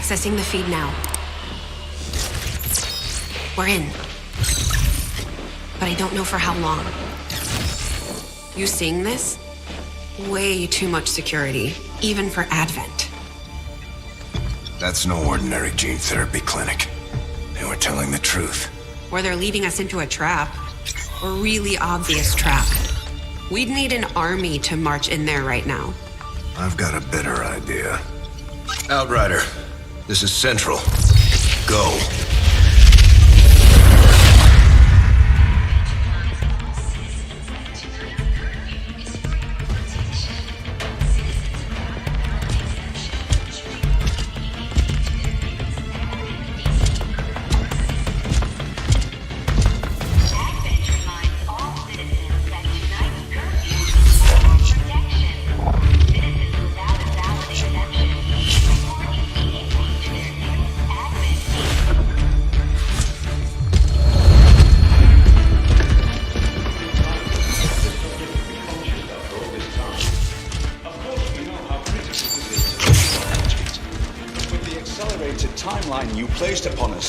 Accessing the feed now. We're in. But I don't know for how long. You seeing this? Way too much security, even for Advent. That's no ordinary gene therapy clinic. They were telling the truth. Or they're leading us into a trap. A really obvious trap. We'd need an army to march in there right now. I've got a better idea. Outrider, this is Central. Go.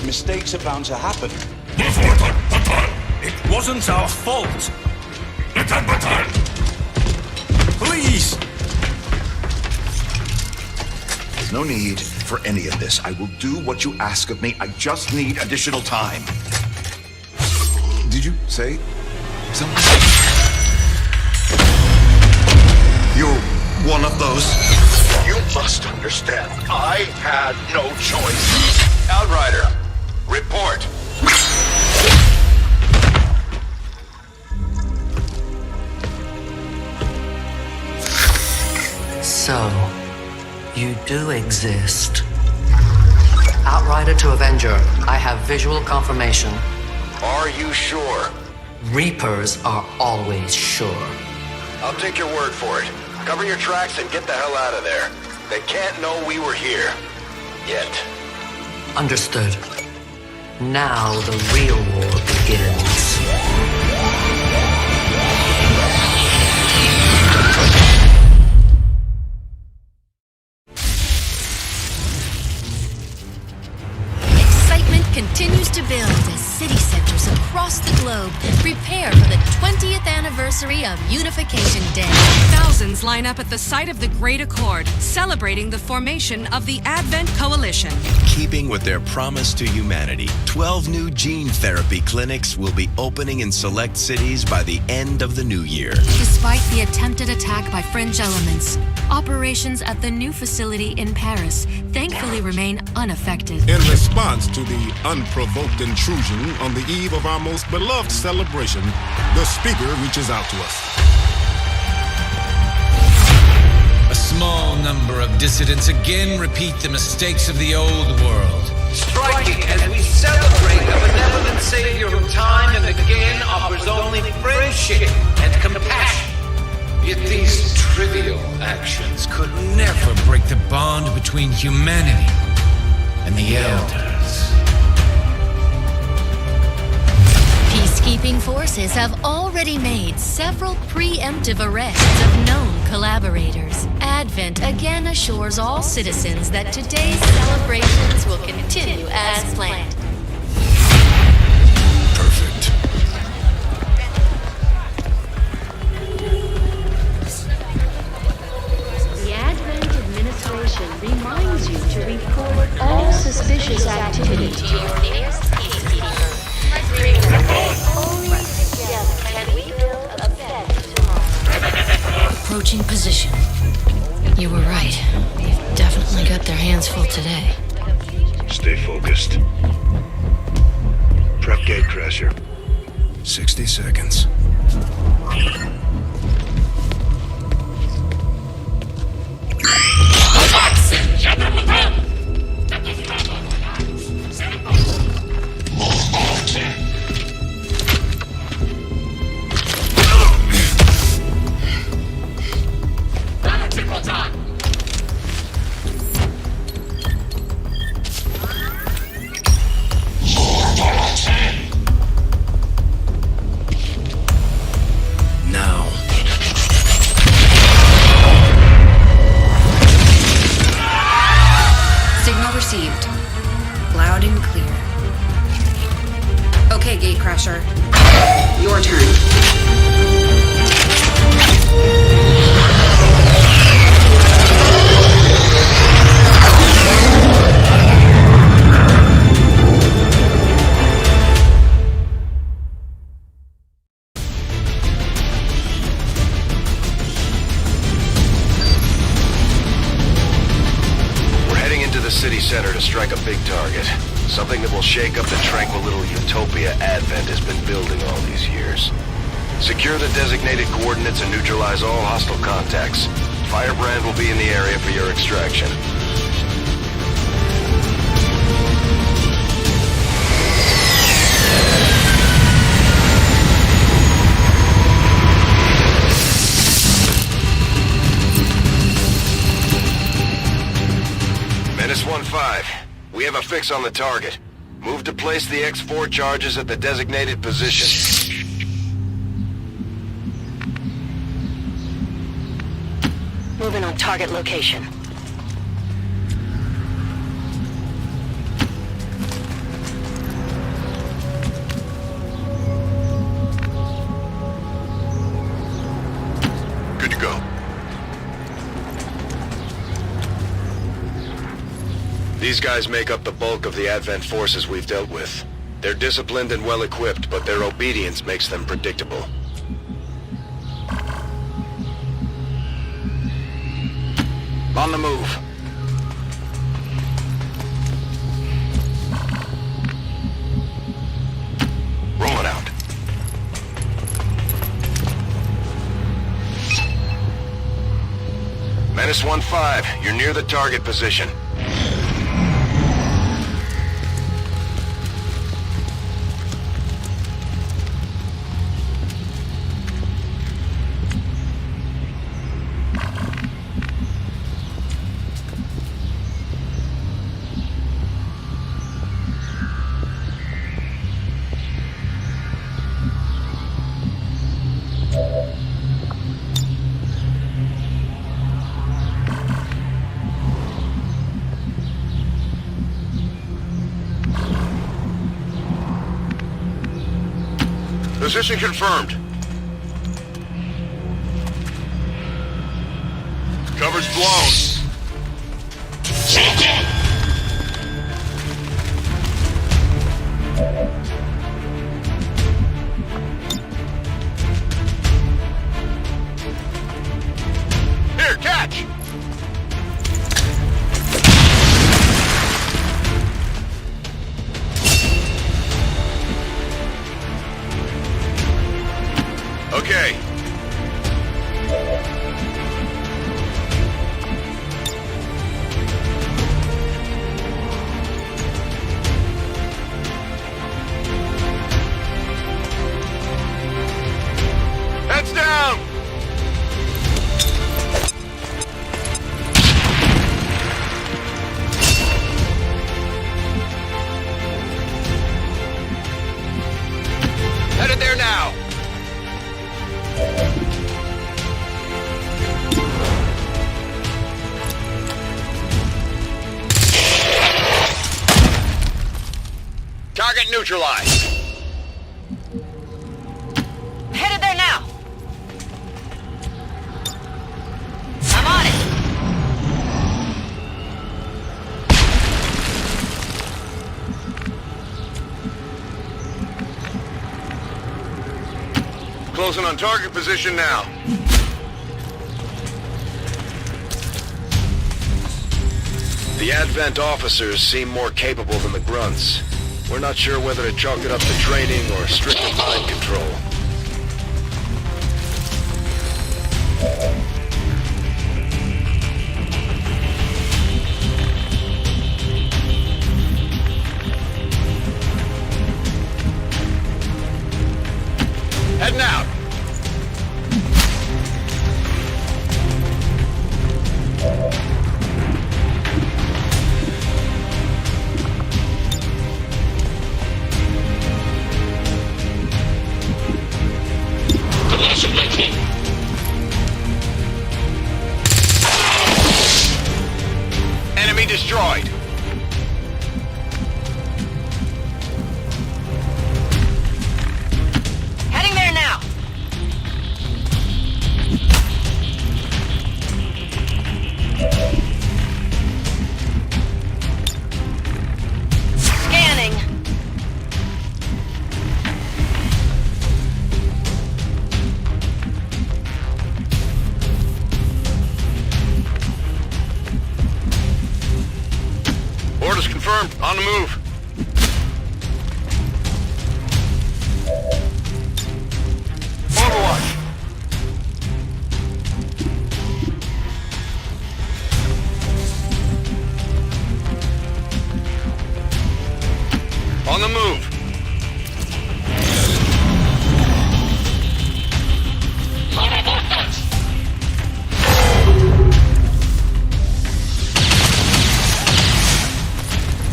Mistakes are bound to happen. It wasn't our fault. Please! There's no need for any of this. I will do what you ask of me. I just need additional time. Did you say something? You're one of those. You must understand. I had no choice. Outrider, report. So, you do exist. Outrider to Avenger, I have visual confirmation. Are you sure? Reapers are always sure. I'll take your word for it. Cover your tracks and get the hell out of there. They can't know we were here. Yet. Understood. Now the real war begins. Excitement continues to build as city centers across the globe prepare for the 20th anniversary of Unification Day. Thousands line up at the site of the Great Accord, celebrating the formation of the Advent Coalition. Keeping with their promise to humanity, 12 new gene therapy clinics will be opening in select cities by the end of the new year. Despite the attempted attack by fringe elements, operations at the new facility in Paris thankfully remain unaffected. In response to the unprovoked intrusion on the eve of our most beloved celebration, the speaker reaches out to us. A small number of dissidents again repeat the mistakes of the old world. Striking as we celebrate a benevolent savior who time and again offers only friendship and compassion. Yet these trivial actions could never break the bond between humanity and the Elders. Peacekeeping forces have already made several preemptive arrests of known collaborators. Advent again assures all citizens that today's celebrations will continue as planned. Perfect. The Advent administration reminds you to report all suspicious activity to your nearest peacekeeper. Only together can we build a better tomorrow. Approaching position. You were right. They've definitely got their hands full today. Stay focused. Prep gate crasher. 60 seconds. Now. Received. Loud and clear. Okay, Gatecrasher. Your turn. City center to strike a big target. Something that will shake up the tranquil little utopia Advent has been building all these years. Secure the designated coordinates and neutralize all hostile contacts. Firebrand will be in the area for your extraction. Menace 1-5. We have a fix on the target. Move to place the X4 charges at the designated position. Moving on target location. Good to go. These guys make up the bulk of the Advent forces we've dealt with. They're disciplined and well-equipped, but their obedience makes them predictable. On the move. Rolling out. Menace 1-5, you're near the target position. Position confirmed. Cover's blown. Here, catch! Okay. Heads down! Headed there now! Target neutralized. Headed there now. I'm on it. Closing on target position now. The Advent officers seem more capable than the grunts. We're not sure whether to chalk it up to training or stricter mind control. Heading out. Enemy destroyed. confirmed. On the move. Overwatch. On the move.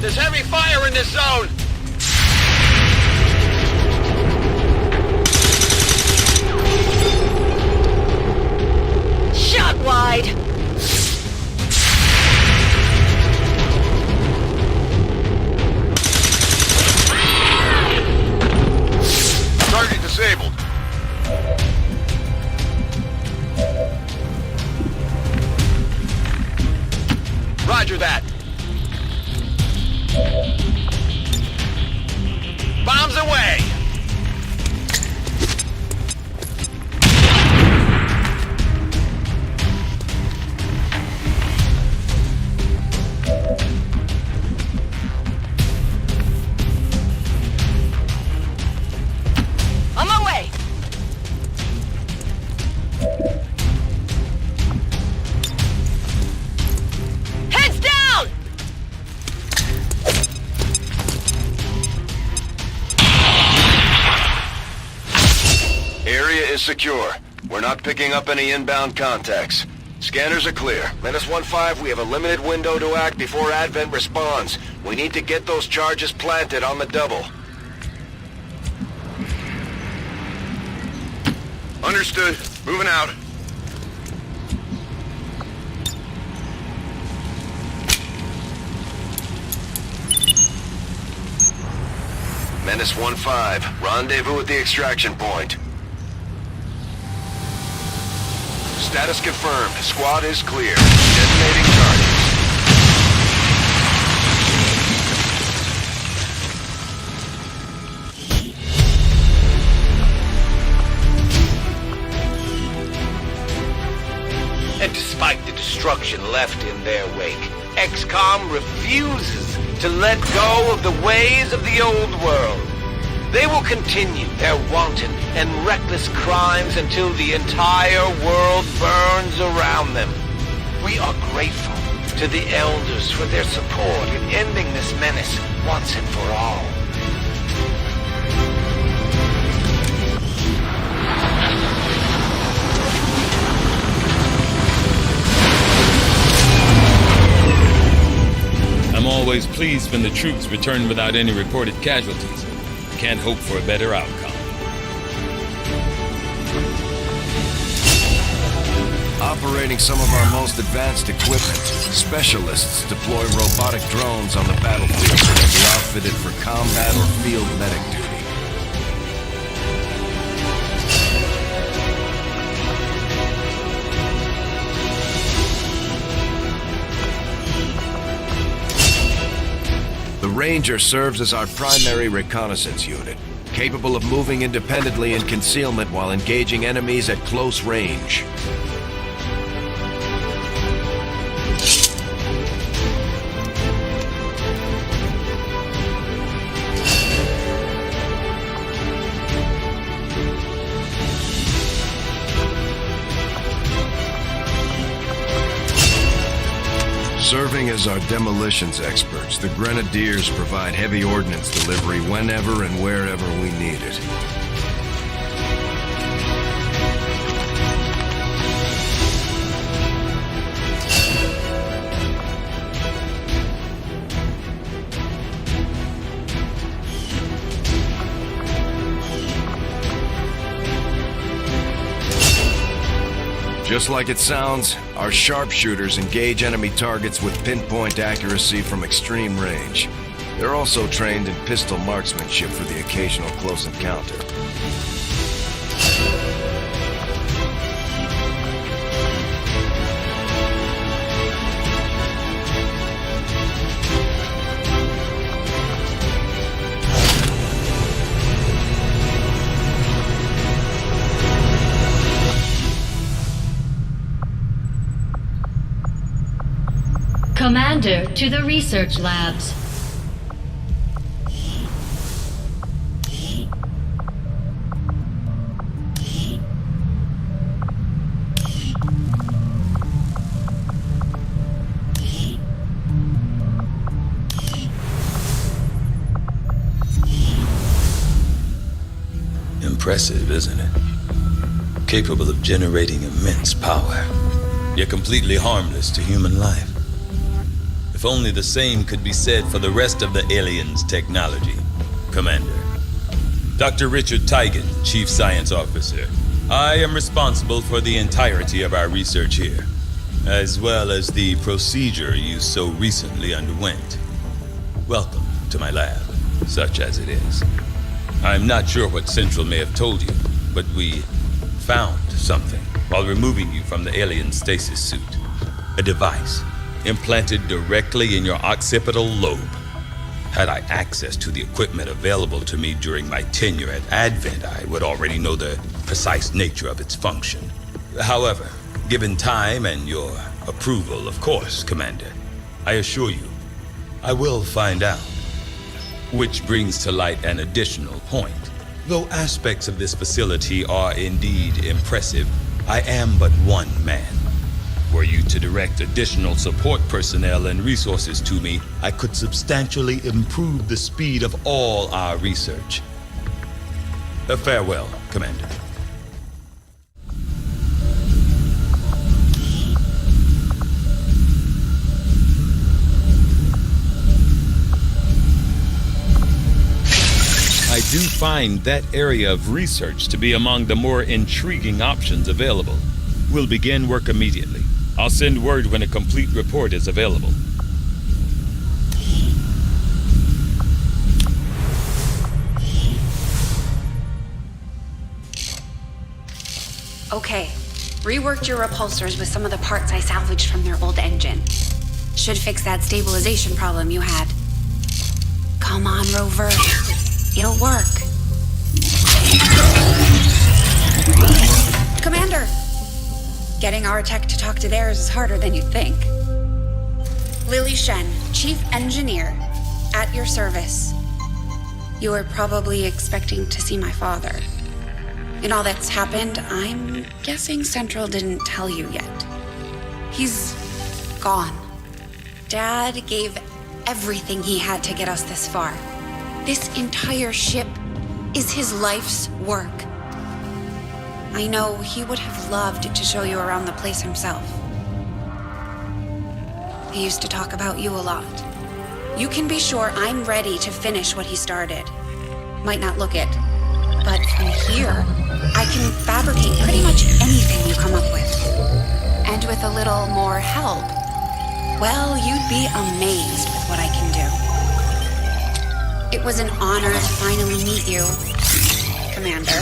There's heavy fire in this zone. Shot wide. Target disabled. Roger that. Bombs away! On my way. Heads down! Area is secure. We're not picking up any inbound contacts. Scanners are clear. -15, we have a limited window to act before Advent responds. We need to get those charges planted on the double. Understood. Moving out. -15, rendezvous at the extraction point. Status confirmed. Squad is clear. Detonating charges. And despite the destruction left in their wake, XCOM refuses to let go of the ways of the old world. They will continue their wanton and reckless crimes until the entire world burns around them. We are grateful to the elders for their support in ending this menace once and for all. I'm always pleased when the troops return without any reported casualties. Can't hope for a better outcome. Operating some of our most advanced equipment, specialists deploy robotic drones on the battlefield that can be outfitted for combat or field medic duty. The Ranger serves as our primary reconnaissance unit, capable of moving independently in concealment while engaging enemies at close range. Serving as our demolitions experts, the Grenadiers provide heavy ordnance delivery whenever and wherever we need it. Just like it sounds, our sharpshooters engage enemy targets with pinpoint accuracy from extreme range. They're also trained in pistol marksmanship for the occasional close encounter. Commander to the research labs. Impressive, isn't it? Capable of generating immense power, yet completely harmless to human life. If only the same could be said for the rest of the aliens' technology. Commander. Dr. Richard Tigan, Chief Science Officer. I am responsible for the entirety of our research here, as well as the procedure you so recently underwent. Welcome to my lab, such as it is. I'm not sure what Central may have told you, but we found something while removing you from the alien stasis suit. A device implanted directly in your occipital lobe. Had I access to the equipment available to me during my tenure at Advent, I would already know the precise nature of its function. However, given time and your approval, of course, Commander, I assure you, I will find out. Which brings to light an additional point. Though aspects of this facility are indeed impressive, I am but one man. Were you to direct additional support personnel and resources to me, I could substantially improve the speed of all our research. Farewell, Commander. I do find that area of research to be among the more intriguing options available. We'll begin work immediately. I'll send word when a complete report is available. Okay, reworked your repulsors with some of the parts I salvaged from their old engine. Should fix that stabilization problem you had. Come on, Rover. It'll work. Commander! Getting our tech to talk to theirs is harder than you'd think. Lily Shen, Chief Engineer, at your service. You were probably expecting to see my father. In all that's happened, I'm guessing Central didn't tell you yet. He's gone. Dad gave everything he had to get us this far. This entire ship is his life's work. I know he would have loved to show you around the place himself. He used to talk about you a lot. You can be sure I'm ready to finish what he started. Might not look it, but from here, I can fabricate pretty much anything you come up with. And with a little more help, well, you'd be amazed with what I can do. It was an honor to finally meet you, Commander.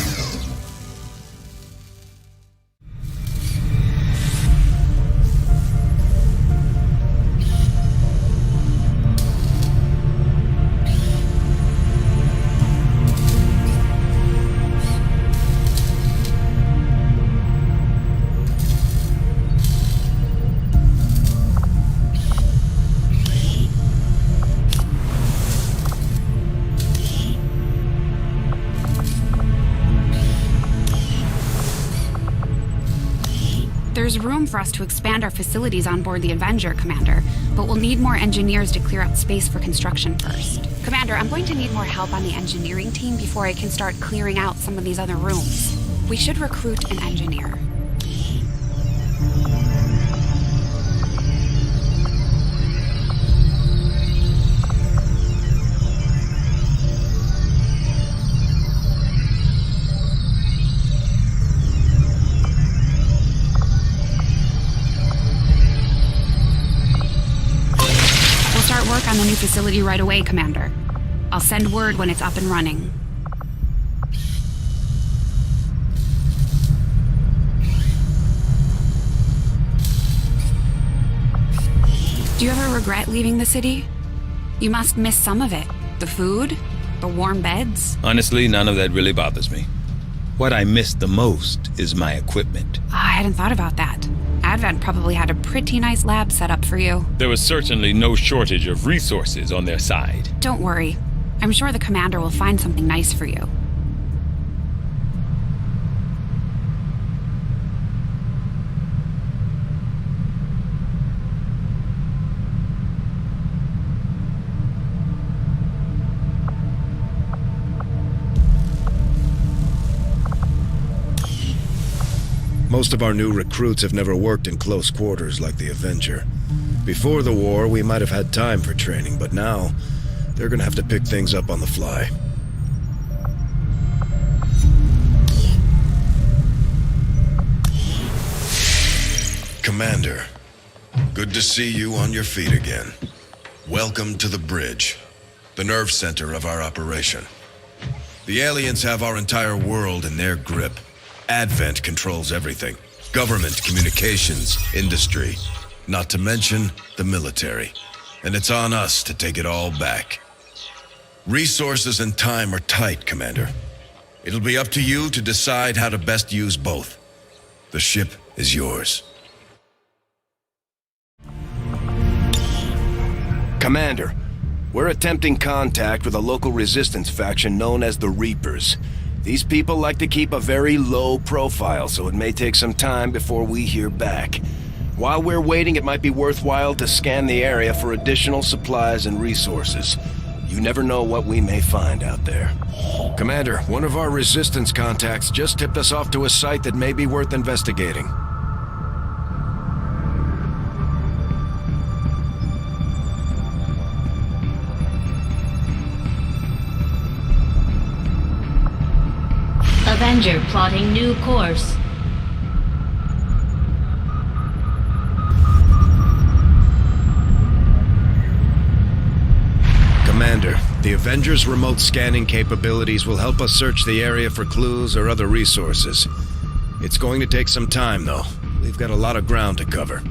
There's room for us to expand our facilities on board the Avenger, Commander, but we'll need more engineers to clear out space for construction first. Commander, I'm going to need more help on the engineering team before I can start clearing out some of these other rooms. We should recruit an engineer. On the new facility right away, Commander. I'll send word when it's up and running. Do you ever regret leaving the city? You must miss some of it. The food, the warm beds. Honestly, none of that really bothers me. What I miss the most is my equipment. I hadn't thought about that. Advent probably had a pretty nice lab set up for you. There was certainly no shortage of resources on their side. Don't worry. I'm sure the Commander will find something nice for you. Most of our new recruits have never worked in close quarters like the Avenger. Before the war, we might have had time for training, but now, they're gonna have to pick things up on the fly. Commander, good to see you on your feet again. Welcome to the bridge, the nerve center of our operation. The aliens have our entire world in their grip. Advent controls everything. Government, communications, industry, not to mention the military. And it's on us to take it all back. Resources and time are tight, Commander. It'll be up to you to decide how to best use both. The ship is yours. Commander, we're attempting contact with a local resistance faction known as the Reapers. These people like to keep a very low profile, so it may take some time before we hear back. While we're waiting, it might be worthwhile to scan the area for additional supplies and resources. You never know what we may find out there. Commander, one of our resistance contacts just tipped us off to a site that may be worth investigating. Avenger plotting new course. Commander, the Avengers' remote scanning capabilities will help us search the area for clues or other resources. It's going to take some time, though. We've got a lot of ground to cover.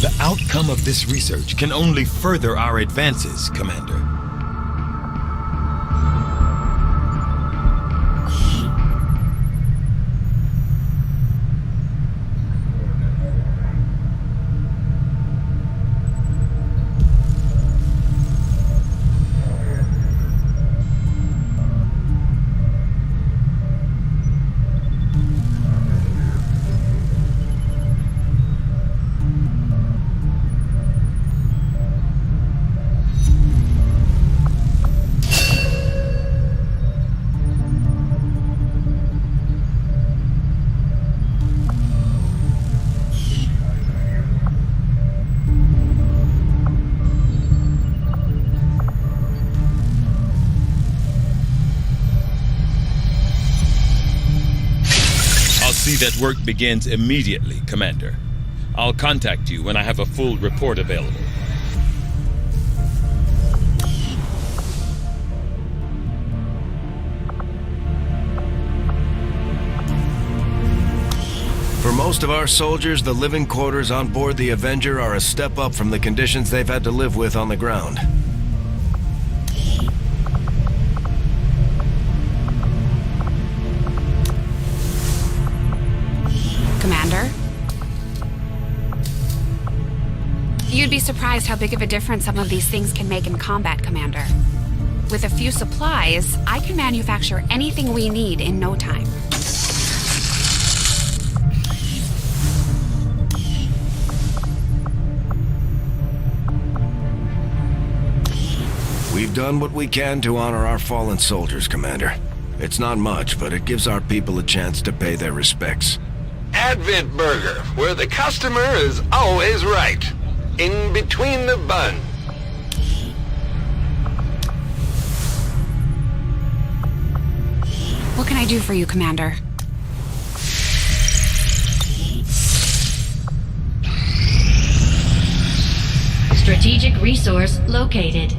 The outcome of this research can only further our advances, Commander. That work begins immediately, Commander. I'll contact you when I have a full report available. For most of our soldiers, the living quarters on board the Avenger are a step up from the conditions they've had to live with on the ground. Commander? You'd be surprised how big of a difference some of these things can make in combat, Commander. With a few supplies, I can manufacture anything we need in no time. We've done what we can to honor our fallen soldiers, Commander. It's not much, but it gives our people a chance to pay their respects. Advent Burger, where the customer is always right. In between the bun. What can I do for you, Commander? Strategic resource located.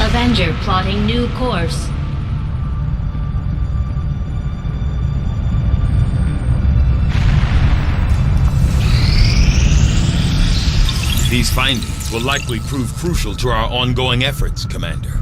Avenger plotting new course. These findings will likely prove crucial to our ongoing efforts, Commander.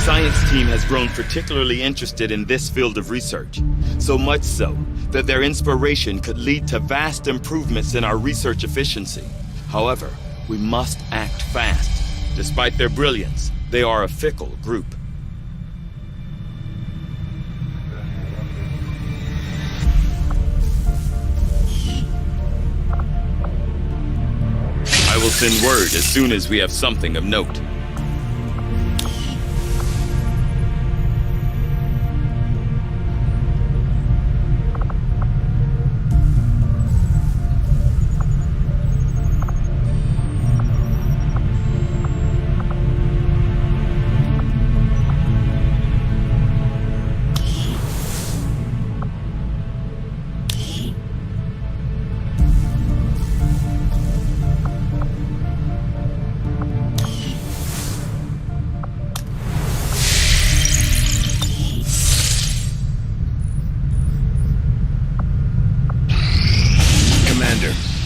science team has grown particularly interested in this field of research, so much so that their inspiration could lead to vast improvements in our research efficiency. However, we must act fast. Despite their brilliance, they are a fickle group. I will send word as soon as we have something of note.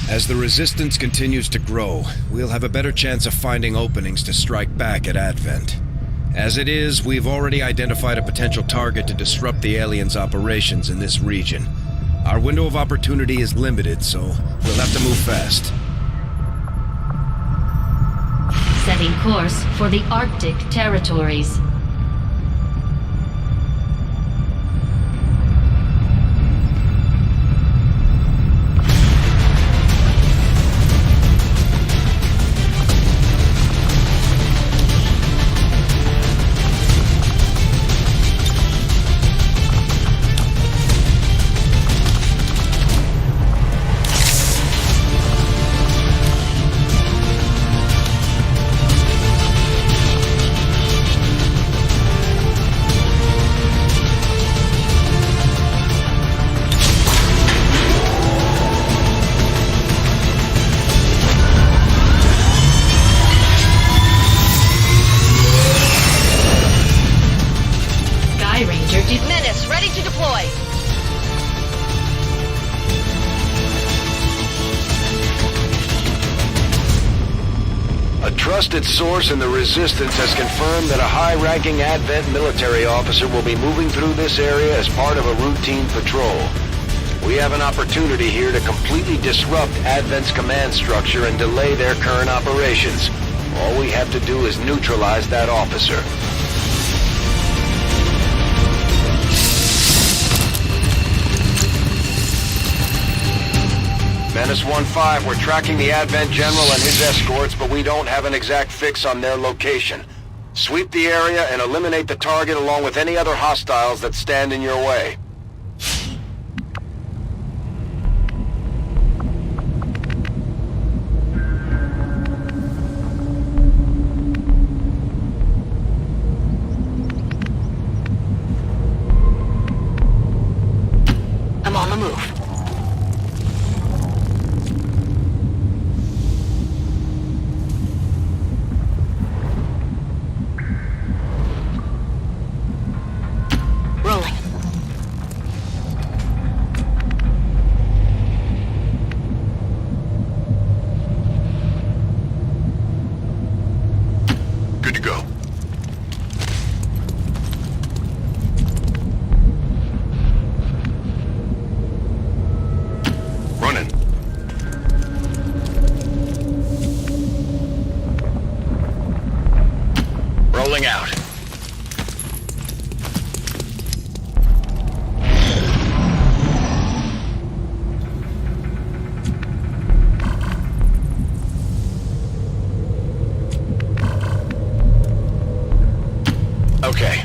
As the resistance continues to grow, we'll have a better chance of finding openings to strike back at Advent. As it is, we've already identified a potential target to disrupt the aliens' operations in this region. Our window of opportunity is limited, so we'll have to move fast. Setting course for the Arctic territories. Menace, ready to deploy. A trusted source in the Resistance has confirmed that a high-ranking Advent military officer will be moving through this area as part of a routine patrol. We have an opportunity here to completely disrupt Advent's command structure and delay their current operations. All we have to do is neutralize that officer. Menace 1-5, we're tracking the Advent General and his escorts, but we don't have an exact fix on their location. Sweep the area and eliminate the target along with any other hostiles that stand in your way. I'm on the move. Rolling. Good to go. Running. Rolling out. Okay.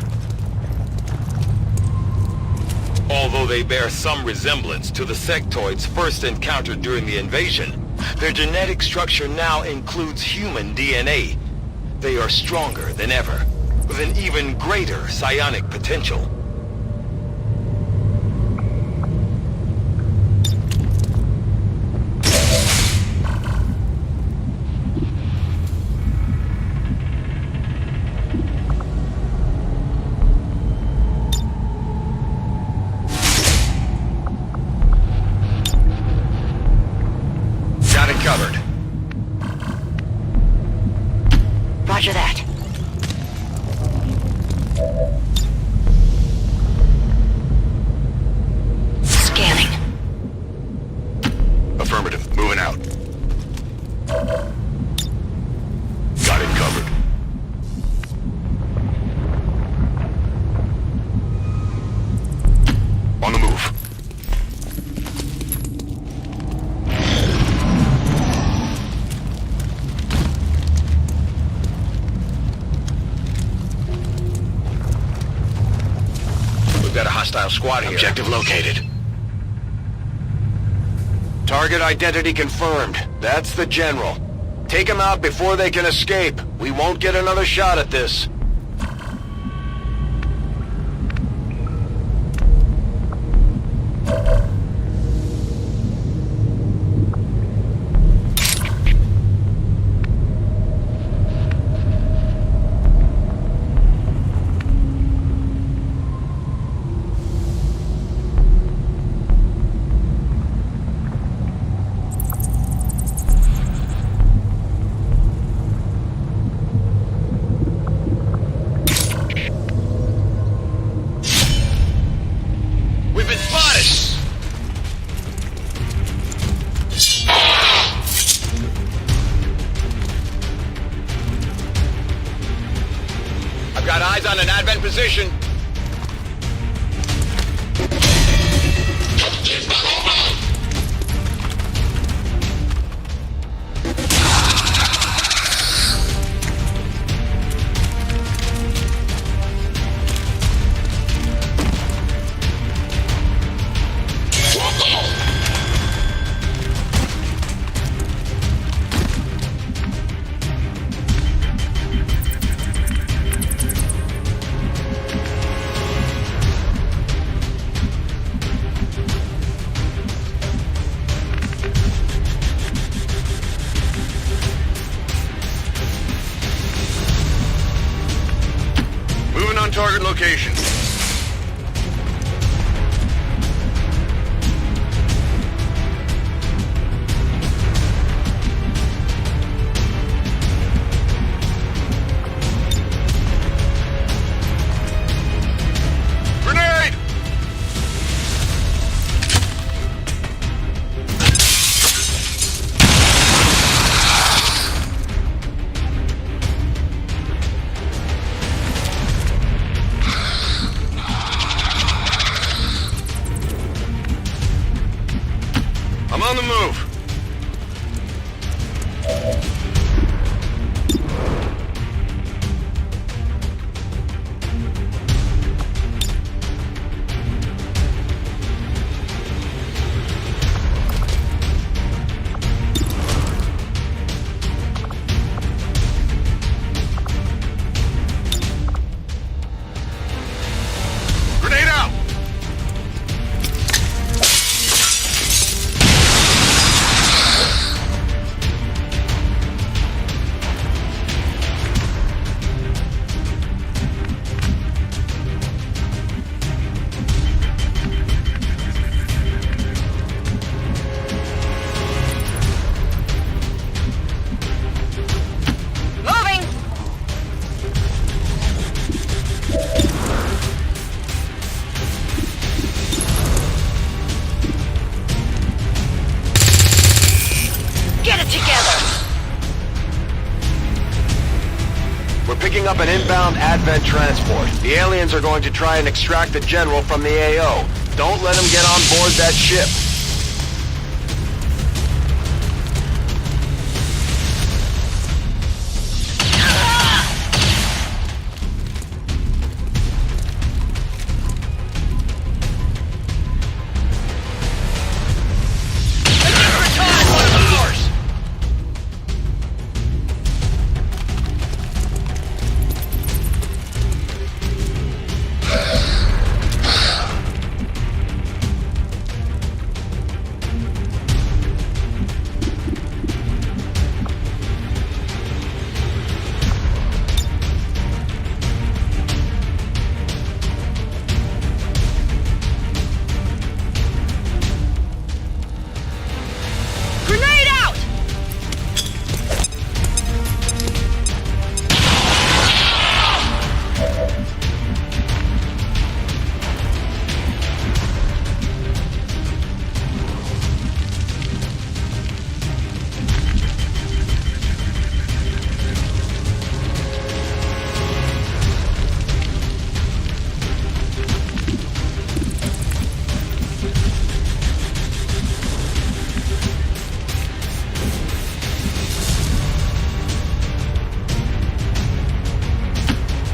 Although they bear some resemblance to the sectoids first encountered during the invasion, their genetic structure now includes human DNA. They are stronger than ever, with an even greater psionic potential. Got it covered. Roger that. hostile squad here. Objective located. Target identity confirmed. That's the general. Take him out before they can escape. We won't get another shot at this. Got eyes on an advent position. Target location. Grenade! I'm on the move. Grenade out! Picking up an inbound advent transport. The aliens are going to try and extract the general from the AO. Don't let them get on board that ship.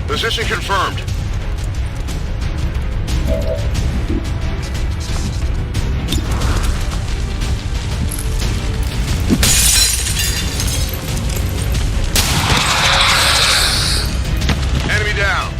Position confirmed. Enemy down.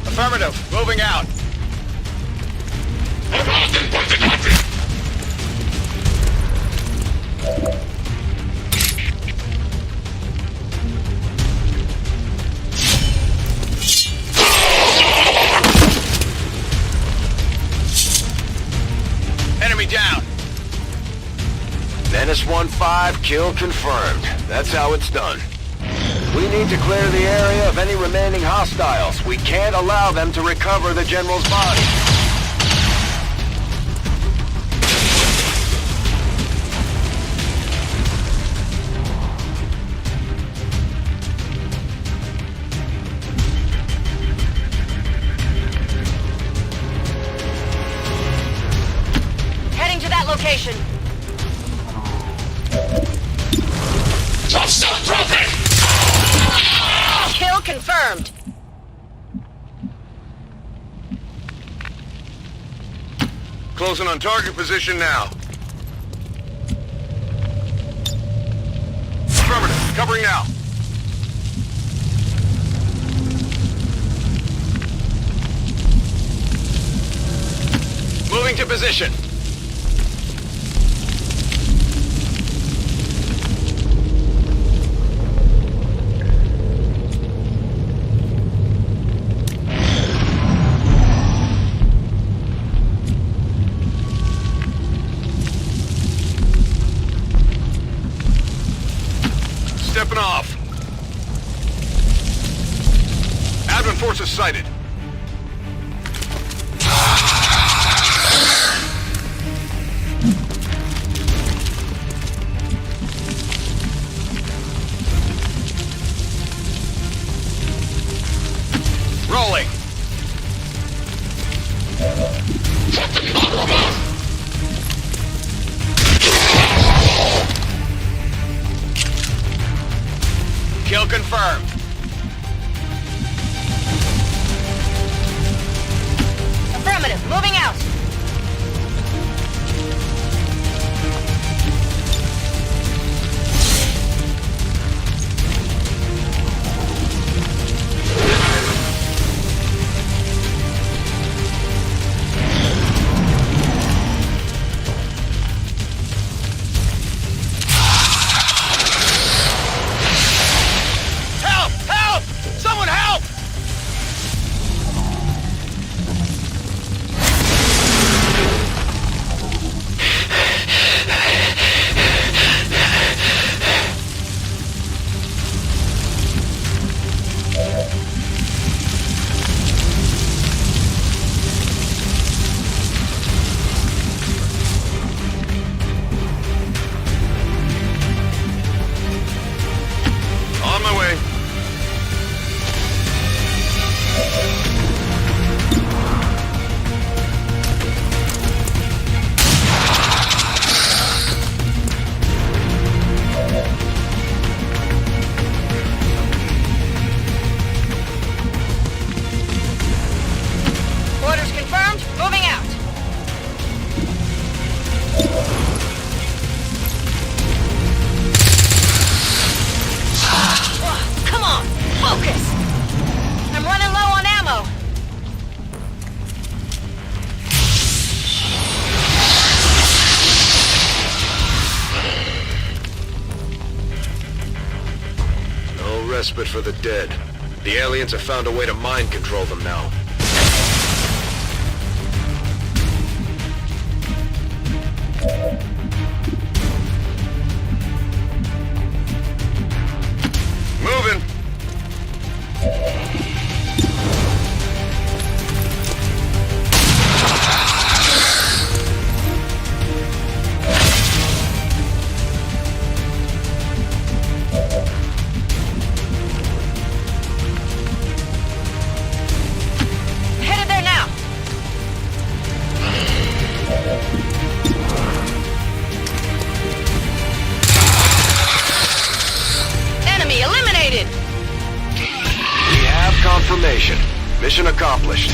Affirmative. Moving out. Enemy down. Menace 1-5, kill confirmed. That's how it's done. We need to clear the area of any remaining hostiles. We can't allow them to recover the General's body. Heading to that location. Kill confirmed. Closing on target position now. Affirmative. Covering now. Moving to position. Stepping off. Advent forces sighted. Rolling. Kill confirmed. Affirmative. Moving out. Help! Help! Someone help! On my way. Orders confirmed. Moving out. Come on, focus. I'm running low on ammo. No respite for the dead. The aliens have found a way to mind control them now. Moving. information. Mission accomplished.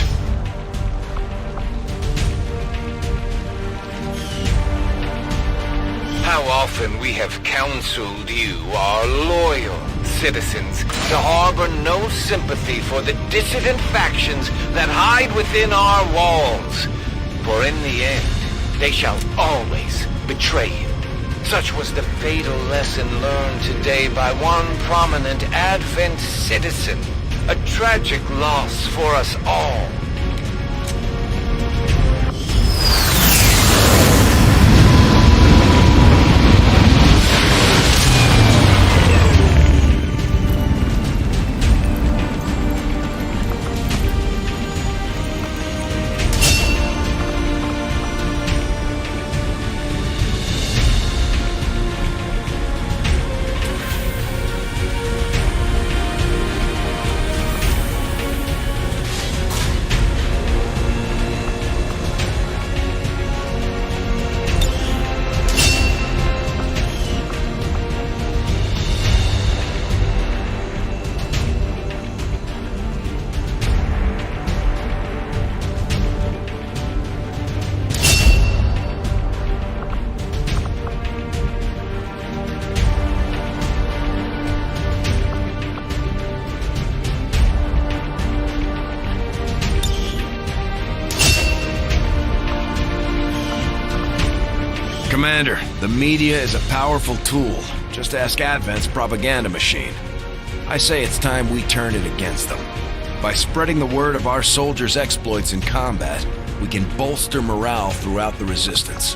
How often we have counseled you, our loyal citizens, to harbor no sympathy for the dissident factions that hide within our walls. For in the end, they shall always betray you. Such was the fatal lesson learned today by one prominent Advent citizen. A tragic loss for us all. Commander, the media is a powerful tool. Just ask Advent's propaganda machine. I say it's time we turn it against them. By spreading the word of our soldiers' exploits in combat, we can bolster morale throughout the Resistance.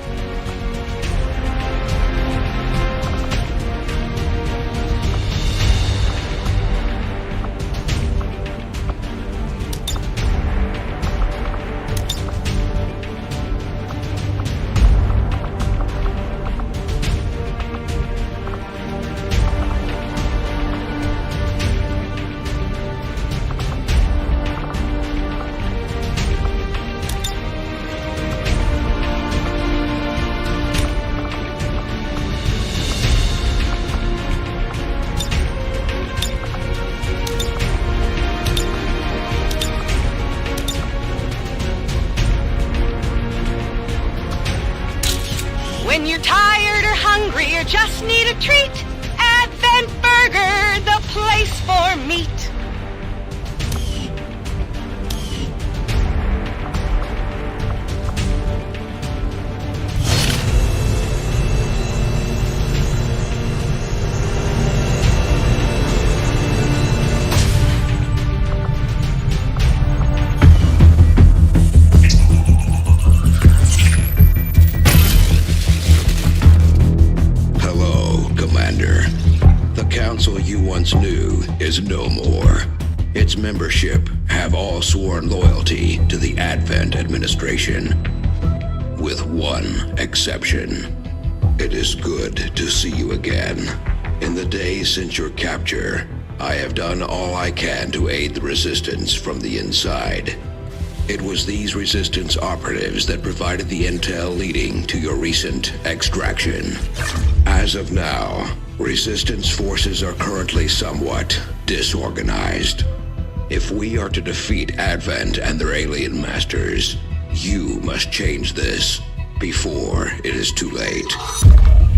When you're tired or hungry or just need a treat, Advent Burger, the place for meat. Knew is no more. Its membership have all sworn loyalty to the Advent administration, with one exception. It is good to see you again. In the days since your capture, I have done all I can to aid the Resistance from the inside. It was these Resistance operatives that provided the intel leading to your recent extraction. As of now, Resistance forces are currently somewhat disorganized. If we are to defeat Advent and their alien masters, you must change this before it is too late.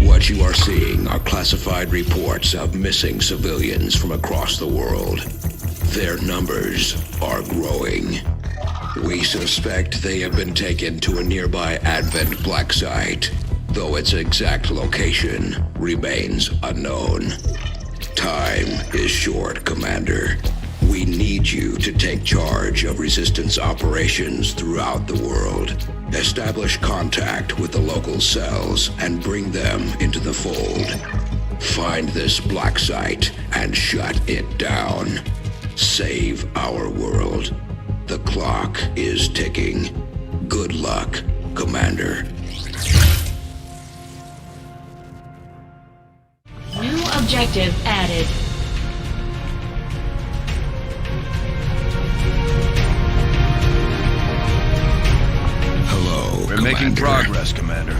What you are seeing are classified reports of missing civilians from across the world. Their numbers are growing. We suspect they have been taken to a nearby Advent black site, though its exact location remains unknown. Time is short, Commander. We need you to take charge of Resistance operations throughout the world. Establish contact with the local cells and bring them into the fold. Find this black site and shut it down. Save our world. The clock is ticking. Good luck, Commander. New objective added. Hello, We're making progress, Commander.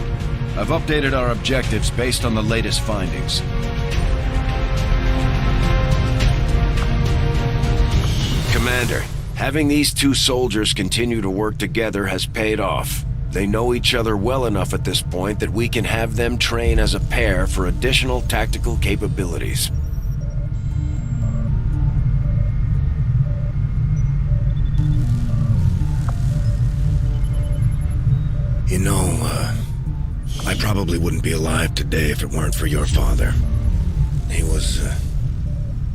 I've updated our objectives based on the latest findings. Commander, having these two soldiers continue to work together has paid off. They know each other well enough at this point that we can have them train as a pair for additional tactical capabilities. You know, I probably wouldn't be alive today if it weren't for your father. He was,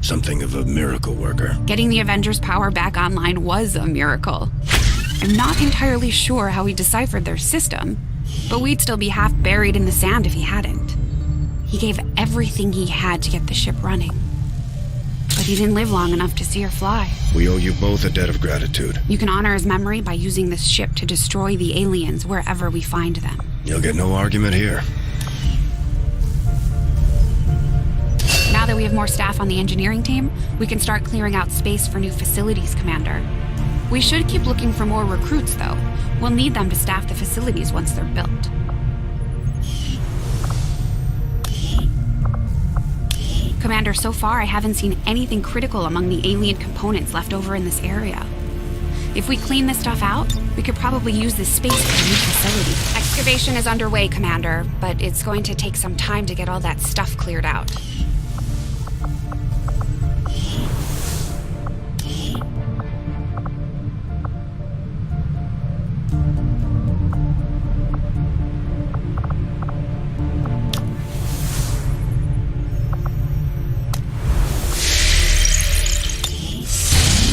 something of a miracle worker. Getting the Avengers' power back online was a miracle. I'm not entirely sure how he deciphered their system, but we'd still be half buried in the sand if he hadn't. He gave everything he had to get the ship running. But he didn't live long enough to see her fly. We owe you both a debt of gratitude. You can honor his memory by using this ship to destroy the aliens wherever we find them. You'll get no argument here. Now that we have more staff on the engineering team, we can start clearing out space for new facilities, Commander. We should keep looking for more recruits, though. We'll need them to staff the facilities once they're built. Commander, so far I haven't seen anything critical among the alien components left over in this area. If we clean this stuff out, we could probably use this space for a new facility. Excavation is underway, Commander, but it's going to take some time to get all that stuff cleared out.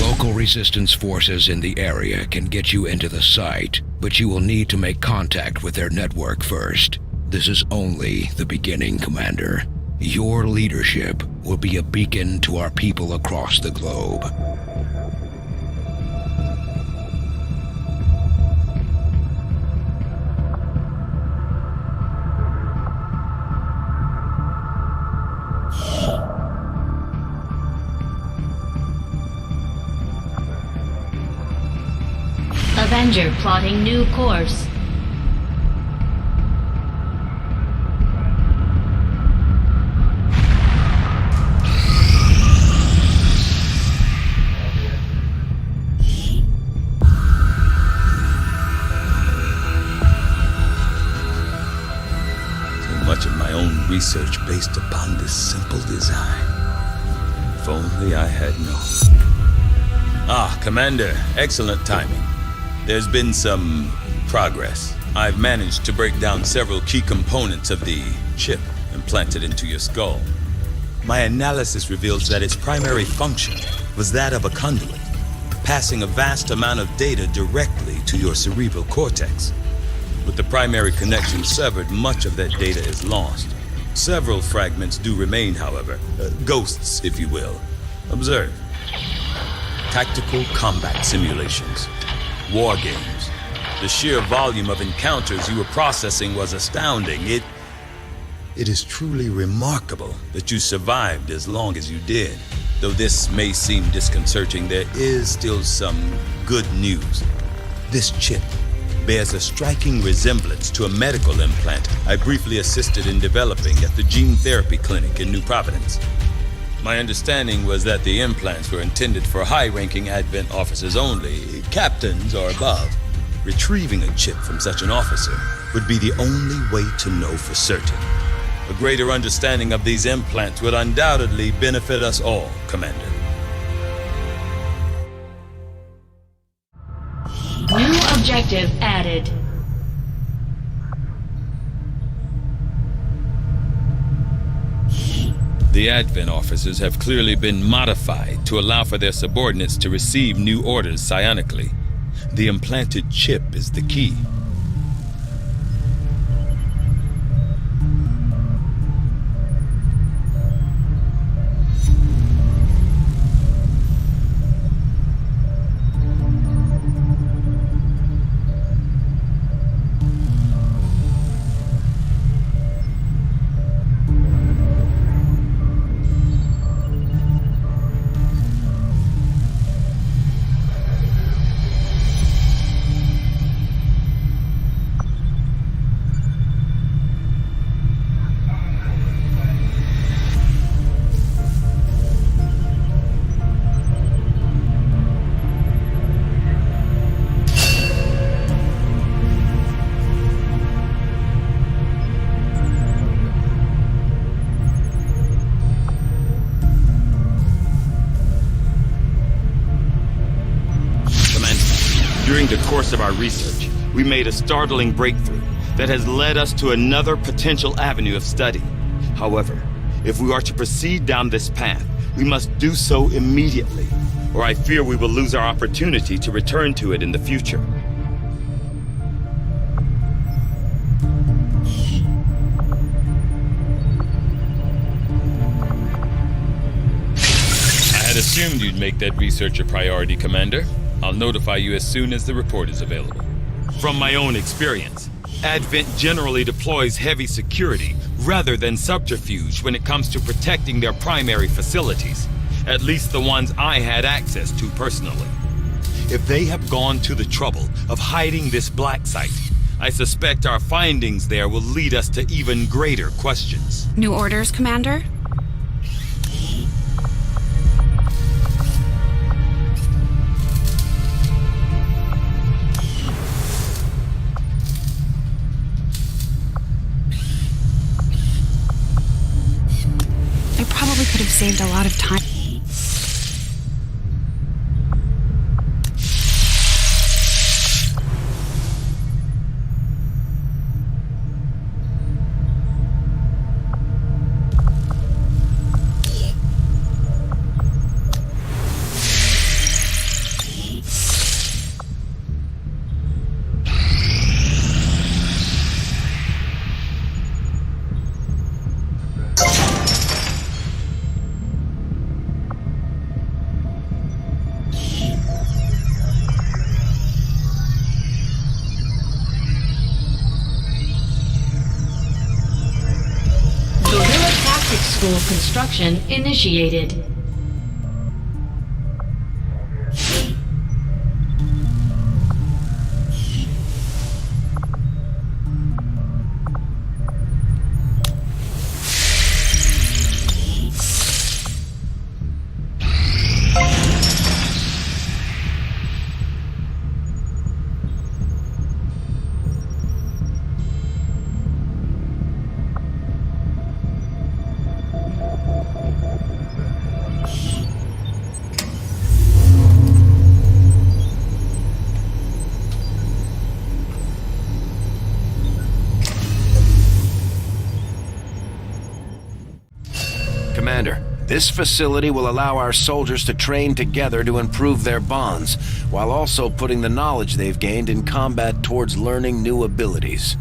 Local resistance forces in the area can get you into the site, but you will need to make contact with their network first. This is only the beginning, Commander. Your leadership will be a beacon to our people across the globe. Avenger plotting new course. So much of my own research based upon this simple design. If only I had known. Ah, Commander, excellent timing. There's been some progress. I've managed to break down several key components of the chip implanted into your skull. My analysis reveals that its primary function was that of a conduit, passing a vast amount of data directly to your cerebral cortex. With the primary connection severed, much of that data is lost. Several fragments do remain, however, ghosts, if you will. Observe. Tactical combat simulations. War games. The sheer volume of encounters you were processing was astounding. It is truly remarkable that you survived as long as you did. Though this may seem disconcerting, there is still some good news. This chip bears a striking resemblance to a medical implant I briefly assisted in developing at the gene therapy clinic in New Providence. My understanding was that the implants were intended for high-ranking Advent officers only, captains or above. Retrieving a chip from such an officer would be the only way to know for certain. A greater understanding of these implants would undoubtedly benefit us all, Commander. New objective added. The Advent officers have clearly been modified to allow for their subordinates to receive new orders psionically. The implanted chip is the key. the course of our research, we made a startling breakthrough that has led us to another potential avenue of study. However, if we are to proceed down this path, we must do so immediately, or I fear we will lose our opportunity to return to it in the future. I had assumed you'd make that research a priority, Commander. I'll notify you as soon as the report is available. From my own experience, Advent generally deploys heavy security rather than subterfuge when it comes to protecting their primary facilities, at least the ones I had access to personally. If they have gone to the trouble of hiding this black site, I suspect our findings there will lead us to even greater questions. New orders, Commander? Could have saved a lot of time. School construction initiated. Commander, this facility will allow our soldiers to train together to improve their bonds, while also putting the knowledge they've gained in combat towards learning new abilities.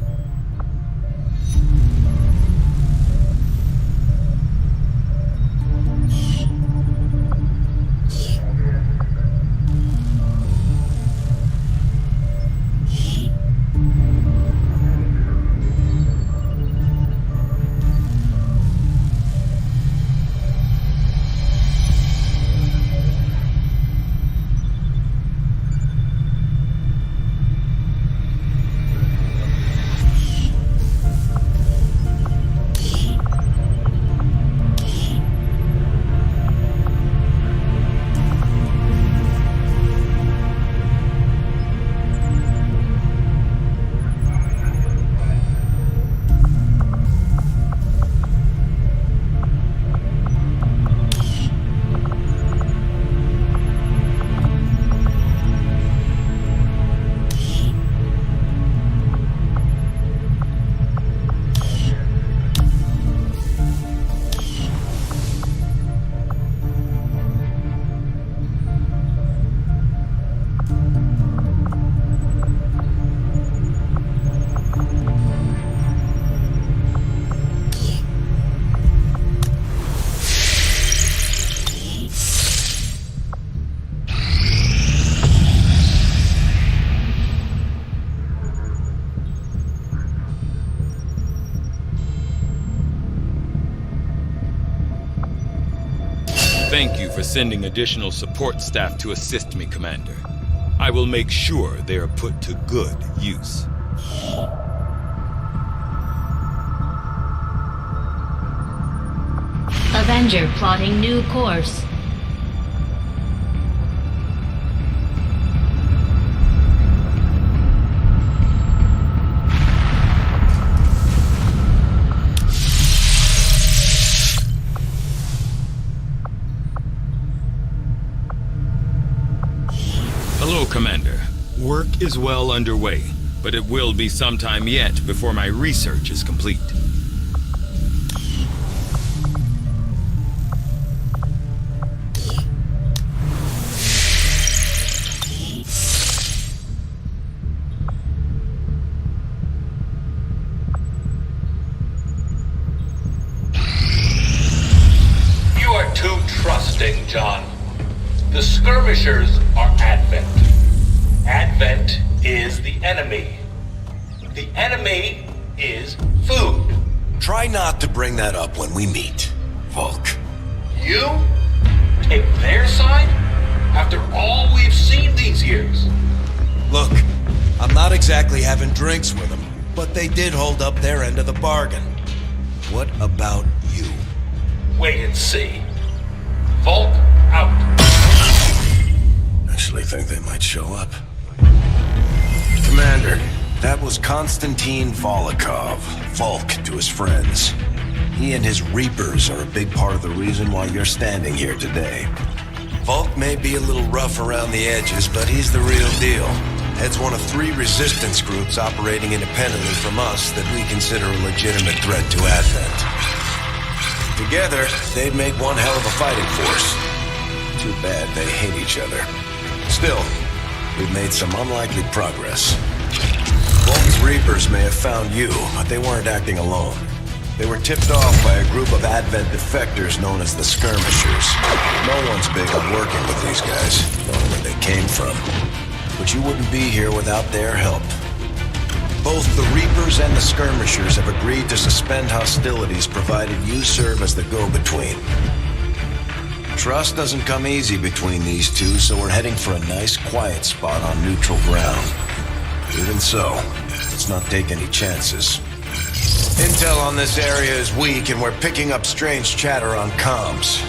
Thank you for sending additional support staff to assist me, Commander. I will make sure they are put to good use. Avenger plotting new course. Hello, Commander. Work is well underway, but it will be some time yet before my research is complete. You are too trusting, John. The skirmishers are Advent. Advent is the enemy. The enemy is food. Try not to bring that up when we meet, Volk. You take their side after all we've seen these years. Look, I'm not exactly having drinks with them, but they did hold up their end of the bargain. What about you? Wait and see. Volk out. Actually think they might show up. Commander, that was Konstantin Volokov, Volk to his friends. He and his Reapers are a big part of the reason why you're standing here today. Volk may be a little rough around the edges, but he's the real deal. Heads one of 3 resistance groups operating independently from us that we consider a legitimate threat to Advent. Together, they'd make one hell of a fighting force. Too bad they hate each other. Still, we've made some unlikely progress. Volk's Reapers may have found you, but they weren't acting alone. They were tipped off by a group of Advent defectors known as the Skirmishers. No one's big on working with these guys, knowing where they came from. But you wouldn't be here without their help. Both the Reapers and the Skirmishers have agreed to suspend hostilities provided you serve as the go-between. Trust doesn't come easy between these two, so we're heading for a nice, quiet spot on neutral ground. Even so, let's not take any chances. Intel on this area is weak, and we're picking up strange chatter on comms.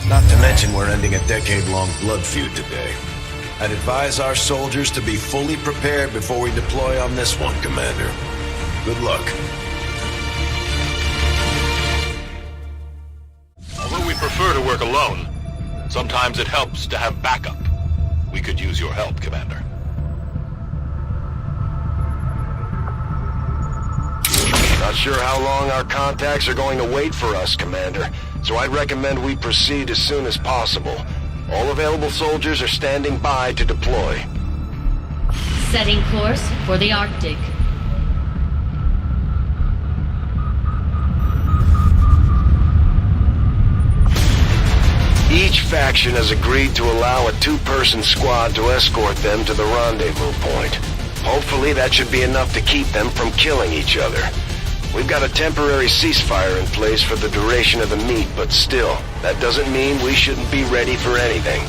Not to mention we're ending a decade-long blood feud today. I'd advise our soldiers to be fully prepared before we deploy on this one, Commander. Good luck. Although we prefer to work alone, sometimes it helps to have backup. We could use your help, Commander. Not sure how long our contacts are going to wait for us, Commander, so I'd recommend we proceed as soon as possible. All available soldiers are standing by to deploy. Setting course for the Arctic. Each faction has agreed to allow a 2-person squad to escort them to the rendezvous point. Hopefully that should be enough to keep them from killing each other. We've got a temporary ceasefire in place for the duration of the meet, but still, that doesn't mean we shouldn't be ready for anything.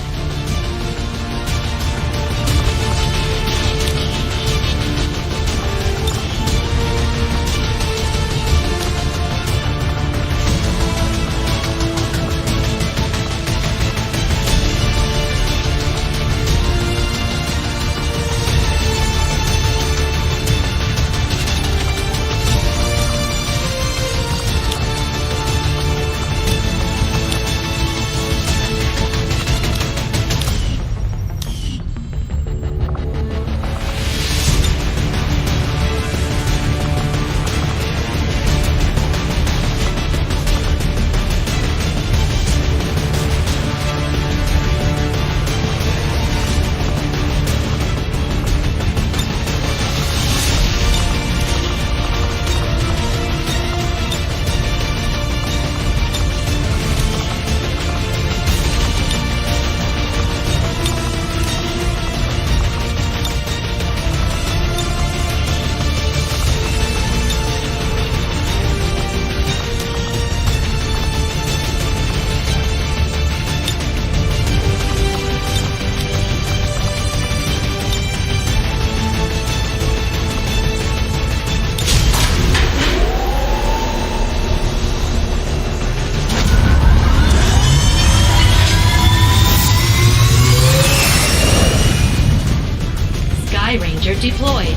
Ranger deployed.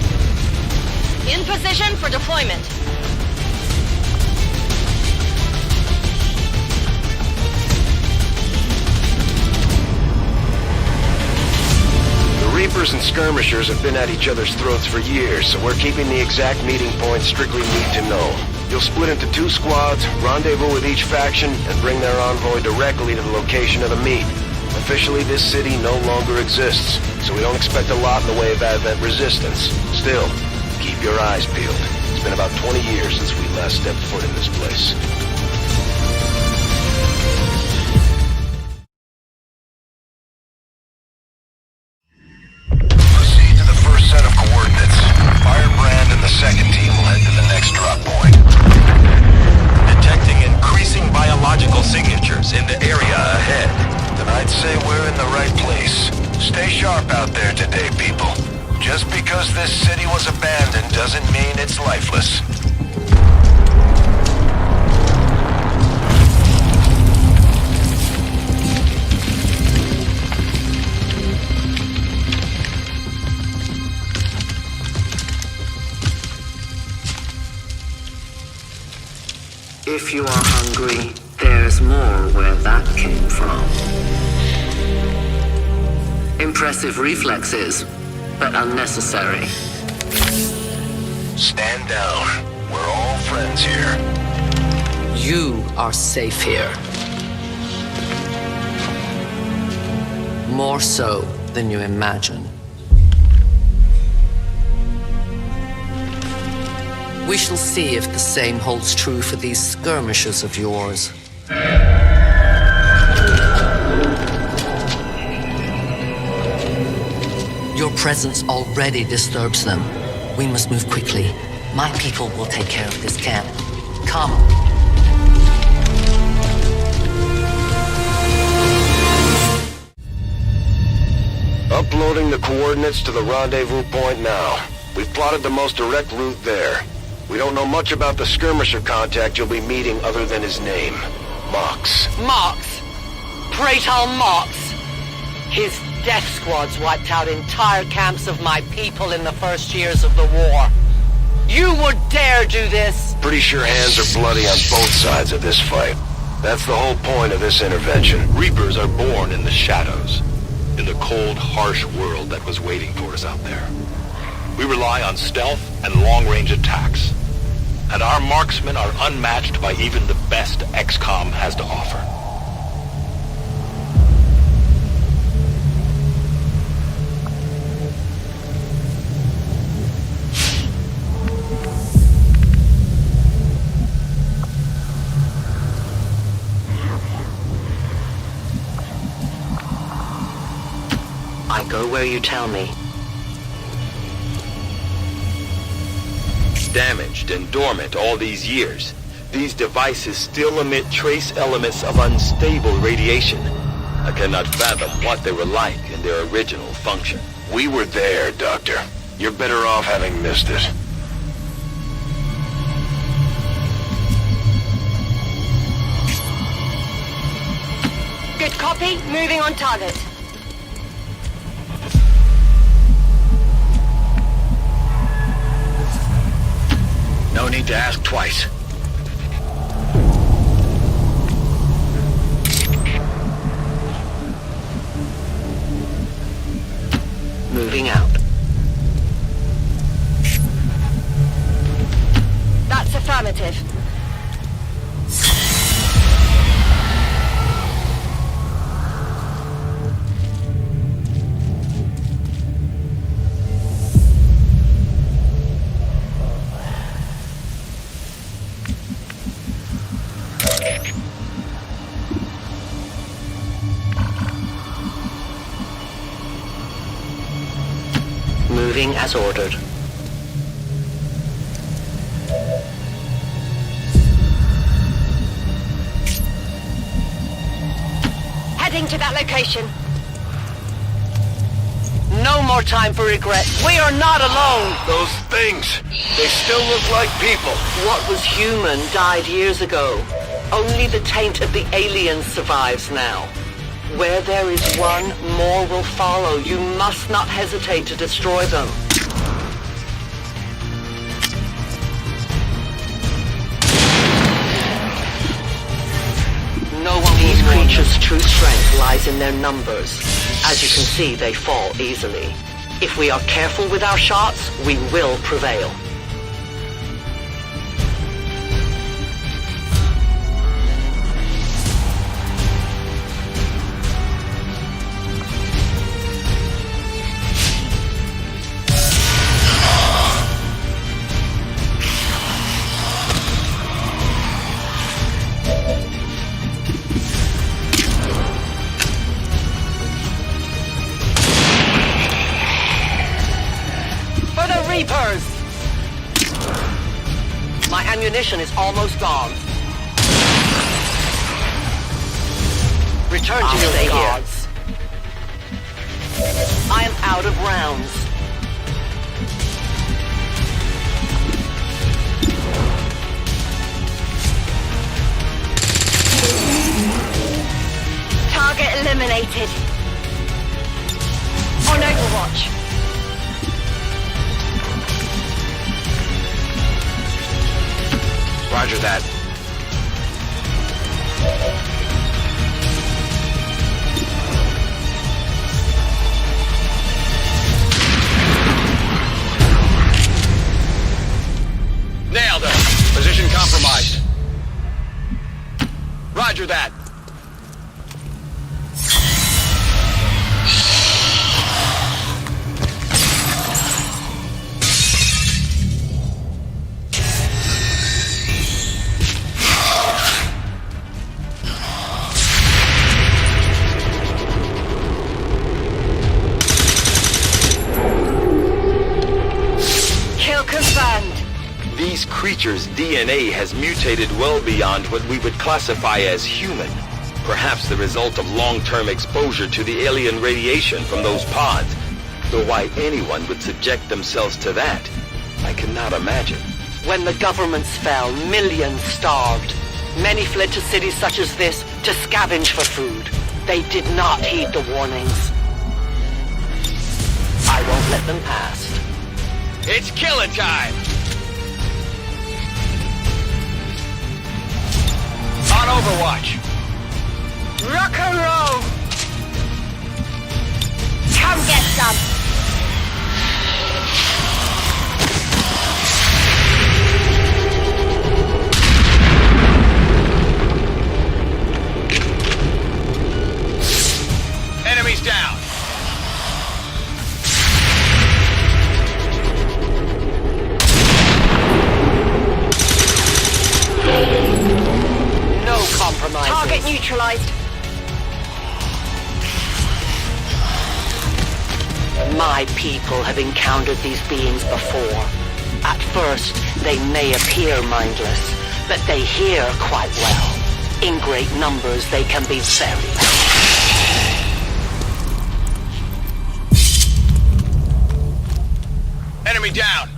In position for deployment. Reapers and skirmishers have been at each other's throats for years, so we're keeping the exact meeting point strictly need to know. You'll split into 2 squads, rendezvous with each faction, and bring their envoy directly to the location of the meet. Officially, this city no longer exists, so we don't expect a lot in the way of Advent resistance. Still, keep your eyes peeled. It's been about 20 years since we last stepped foot in this place. Proceed to the first set of coordinates. Firebrand and the second team will head to the next drop point. Detecting increasing biological signatures in the area ahead. Then I'd say we're in the right place. Stay sharp out there today, people. Just because this city was abandoned doesn't mean it's lifeless. If you are hungry, there's more where that came from. Impressive reflexes, but unnecessary. Stand down. We're all friends here. You are safe here. More so than you imagine. We shall see if the same holds true for these skirmishes of yours. Your presence already disturbs them. We must move quickly. My people will take care of this camp. Come. Uploading the coordinates to the rendezvous point now. We've plotted the most direct route there. We don't know much about the skirmisher contact you'll be meeting other than his name. Mox. Mox. Praetal Mox. His death squads wiped out entire camps of my people in the first years of the war. You would dare do this? Pretty sure hands are bloody on both sides of this fight. That's the whole point of this intervention. Reapers are born in the shadows, in the cold, harsh world that was waiting for us out there. We rely on stealth and long-range attacks, and our marksmen are unmatched by even the best XCOM has to offer. I go where you tell me. Damaged and dormant all these years, these devices still emit trace elements of unstable radiation. I cannot fathom what they were like in their original function. We were there, Doctor. You're better off having missed it. Good copy. Moving on target. No need to ask twice. Moving out. That's affirmative. Moving as ordered. Heading to that location. No more time for regret. We are not alone. Those things, they still look like people. What was human died years ago. Only the taint of the aliens survives now. Where there is one, more will follow. You must not hesitate to destroy them. No one. These creatures' true strength lies in their numbers. As you can see, they fall easily. If we are careful with our shots, we will prevail. My ammunition is almost gone. Return to your guards. I am out of rounds. Target eliminated. On Overwatch. Roger that. Nailed her. Position compromised. Roger that. These creatures' DNA has mutated well beyond what we would classify as human. Perhaps the result of long-term exposure to the alien radiation from those pods. Though why anyone would subject themselves to that, I cannot imagine. When the governments fell, millions starved. Many fled to cities such as this to scavenge for food. They did not heed the warnings. I won't let them pass. It's killing time! On Overwatch. Rock and roll! Come get some! Enemies down! Compromises. Target neutralized. My people have encountered these beings before. At first, they may appear mindless, but they hear quite well. In great numbers, they can be very loud. Enemy down!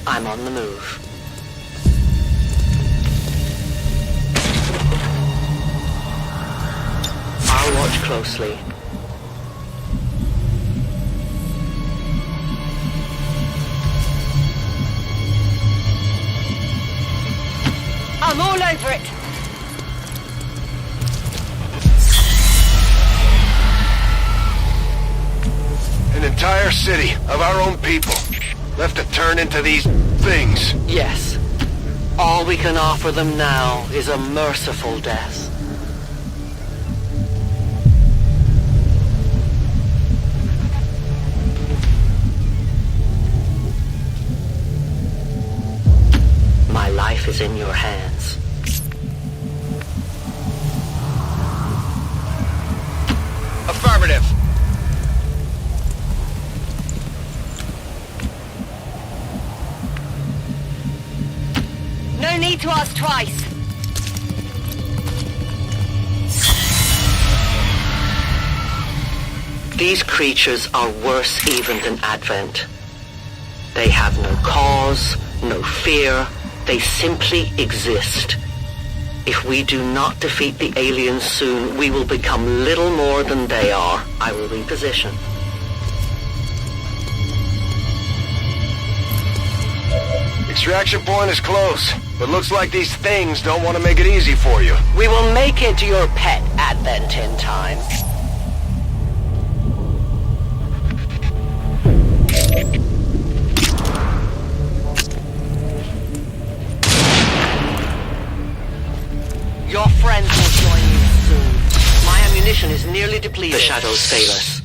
I'm on the move. I'll watch closely. I'm all over it. An entire city of our own people left to turn into these things. Yes. All we can offer them now is a merciful death. My life is in your hands. Affirmative. No need to ask twice. These creatures are worse even than Advent. They have no cause, no fear. They simply exist. If we do not defeat the aliens soon, we will become little more than they are. I will reposition. Extraction point is close, but looks like these things don't want to make it easy for you. We will make it your pet advent in time. Your friends will join you soon. My ammunition is nearly depleted. The shadows fail us.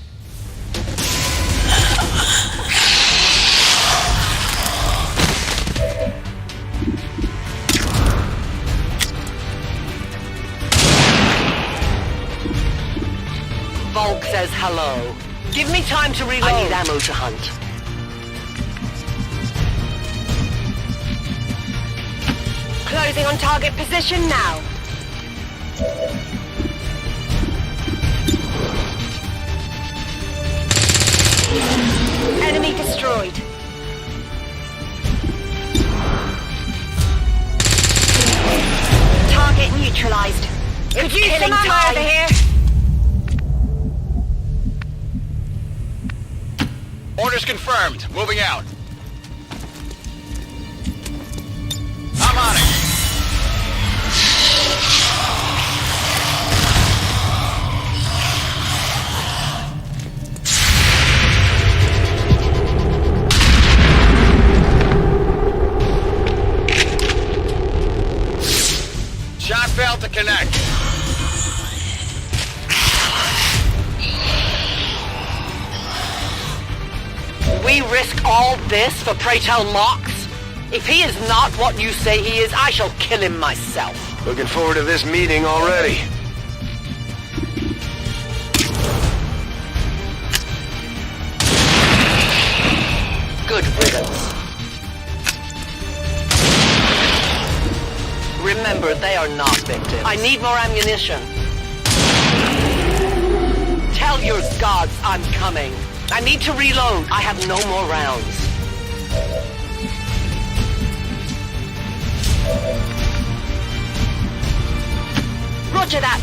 Volk says hello. Give me time to reload. I need ammo to hunt. Closing on target position now. Enemy destroyed. Target neutralized. Could use some ammo over here. Orders confirmed. Moving out. I'm on it. Shot failed to connect. We risk all this for pray tell Mox? If he is not what you say he is, I shall kill him myself. Looking forward to this meeting already. Good riddance. Remember, they are not victims. I need more ammunition. Tell your gods I'm coming. I need to reload. I have no more rounds. Roger that.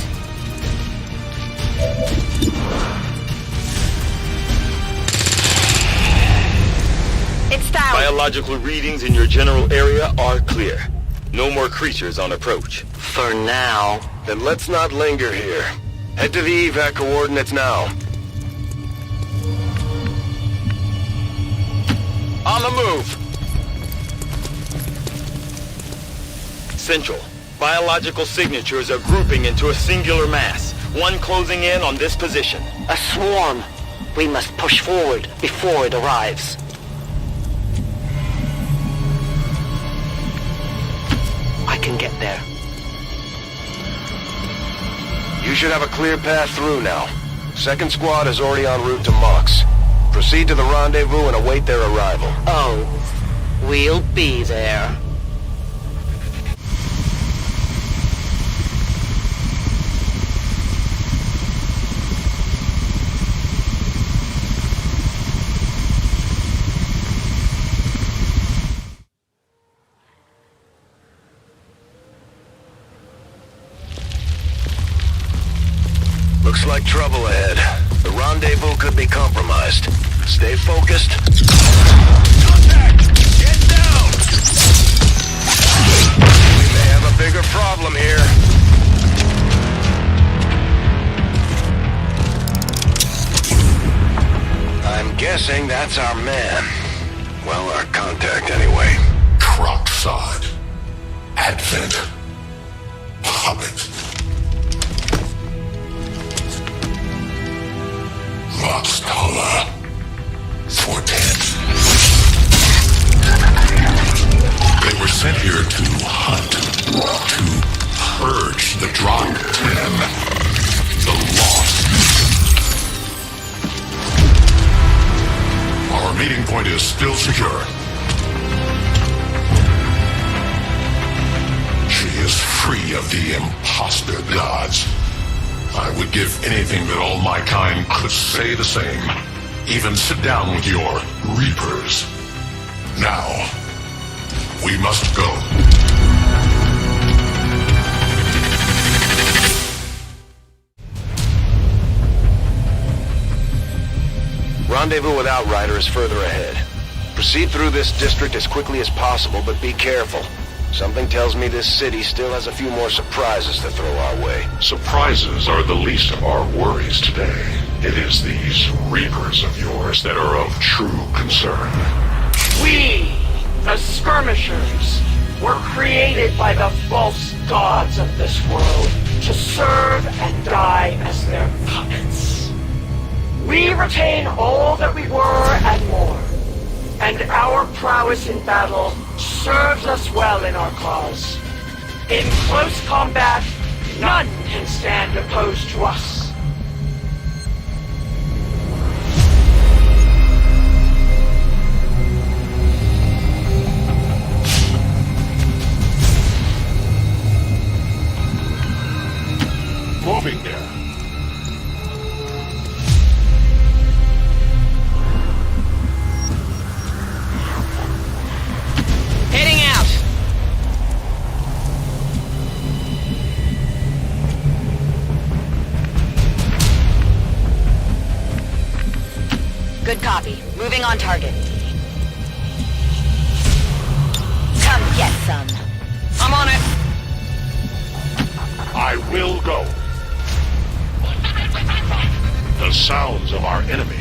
It's down. Biological readings in your general area are clear. No more creatures on approach. For now. Then let's not linger here. Head to the evac coordinates now. On the move. Central. Biological signatures are grouping into a singular mass. One closing in on this position. A swarm. We must push forward before it arrives. I can get there. You should have a clear path through now. Second squad is already en route to Mox. Proceed to the rendezvous and await their arrival. Oh, we'll be there. Looks like trouble ahead. The rendezvous could be compromised. Stay focused. Contact! Get down! We may have a bigger problem here. I'm guessing that's our man. Well, our contact anyway. Crocksod. Advent. Puppet. Roxtala. Fortet. They were sent here to hunt, to purge the Drop 10, the lost. Our meeting point is still secure. She is free of the imposter gods. I would give anything that all my kind could say the same. Even sit down with your Reapers. Now, we must go. Rendezvous with Outrider is further ahead. Proceed through this district as quickly as possible, but be careful. Something tells me this city still has a few more surprises to throw our way. Surprises are the least of our worries today. It is these Reapers of yours that are of true concern. We, the skirmishers, were created by the false gods of this world to serve and die as their puppets. We retain all that we were and more, and our prowess in battle serves us well in our cause. In close combat, none can stand opposed to us. Moving there. Heading out. Good copy. Moving on target. Come get some. I'm on it. I will go. The sounds of our enemy.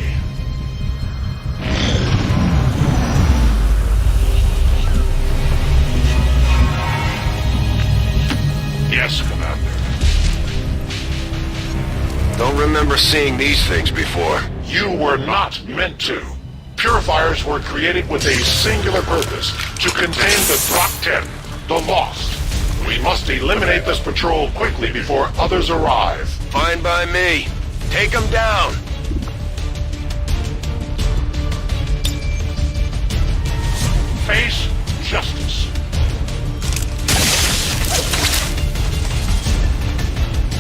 Yes, Commander. Don't remember seeing these things before. You were not meant to. Purifiers were created with a singular purpose, to contain the Drop 10, the Lost. We must eliminate this patrol quickly before others arrive. Fine by me. Take them down. Face justice.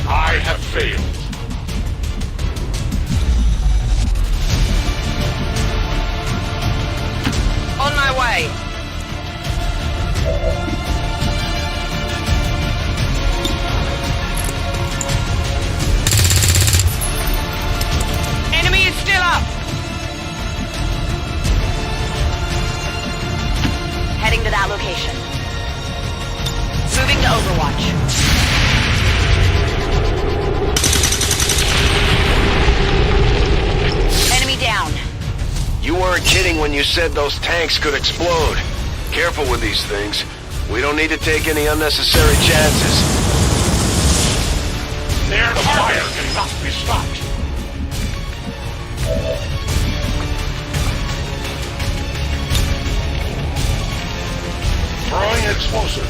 I have failed. On my way. Enemy is still up. Heading to that location. Moving to Overwatch. Enemy down. You weren't kidding when you said those tanks could explode. Careful with these things. We don't need to take any unnecessary chances. Their fire cannot be stopped. Throwing explosive.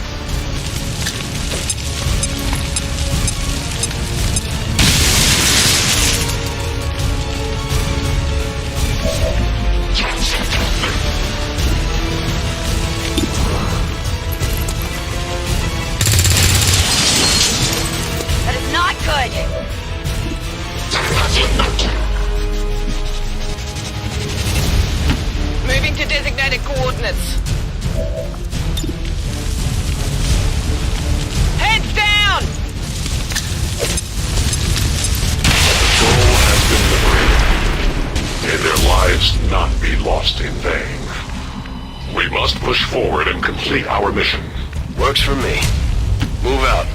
That is not good. Moving to designated coordinates. Heads down! Patrol has been liberated. May their lives not be lost in vain. We must push forward and complete our mission. Works for me. Move out.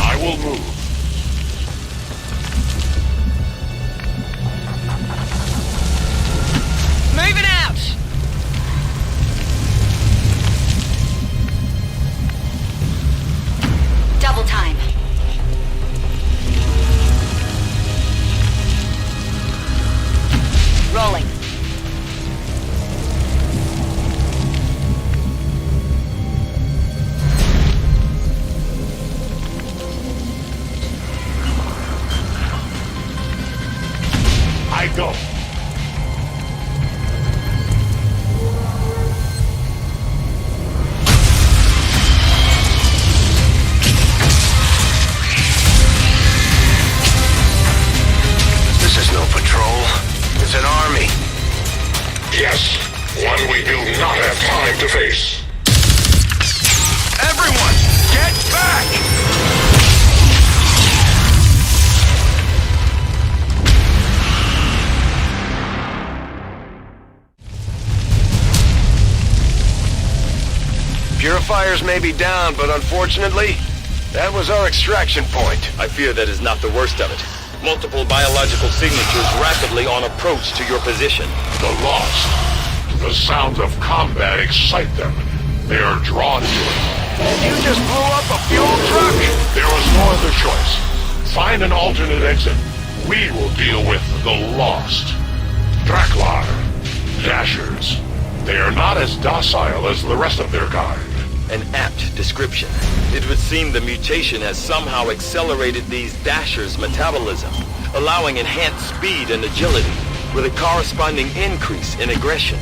I will move. Moving out! Double time. Rolling. I go. This is no patrol. It's an army. Yes, one we do not have time to face. Everyone, get back! purifiers may be down, but unfortunately, that was our extraction point. I fear that is not the worst of it. Multiple biological signatures rapidly on approach to your position. The lost. The sounds of combat excite them. They are drawn to it. You just blew up a fuel truck? There was no other choice. Find an alternate exit. We will deal with the lost. Draklar. Dashers. They are not as docile as the rest of their kind. An apt description. It would seem the mutation has somehow accelerated these Dashers' metabolism, allowing enhanced speed and agility, with a corresponding increase in aggression.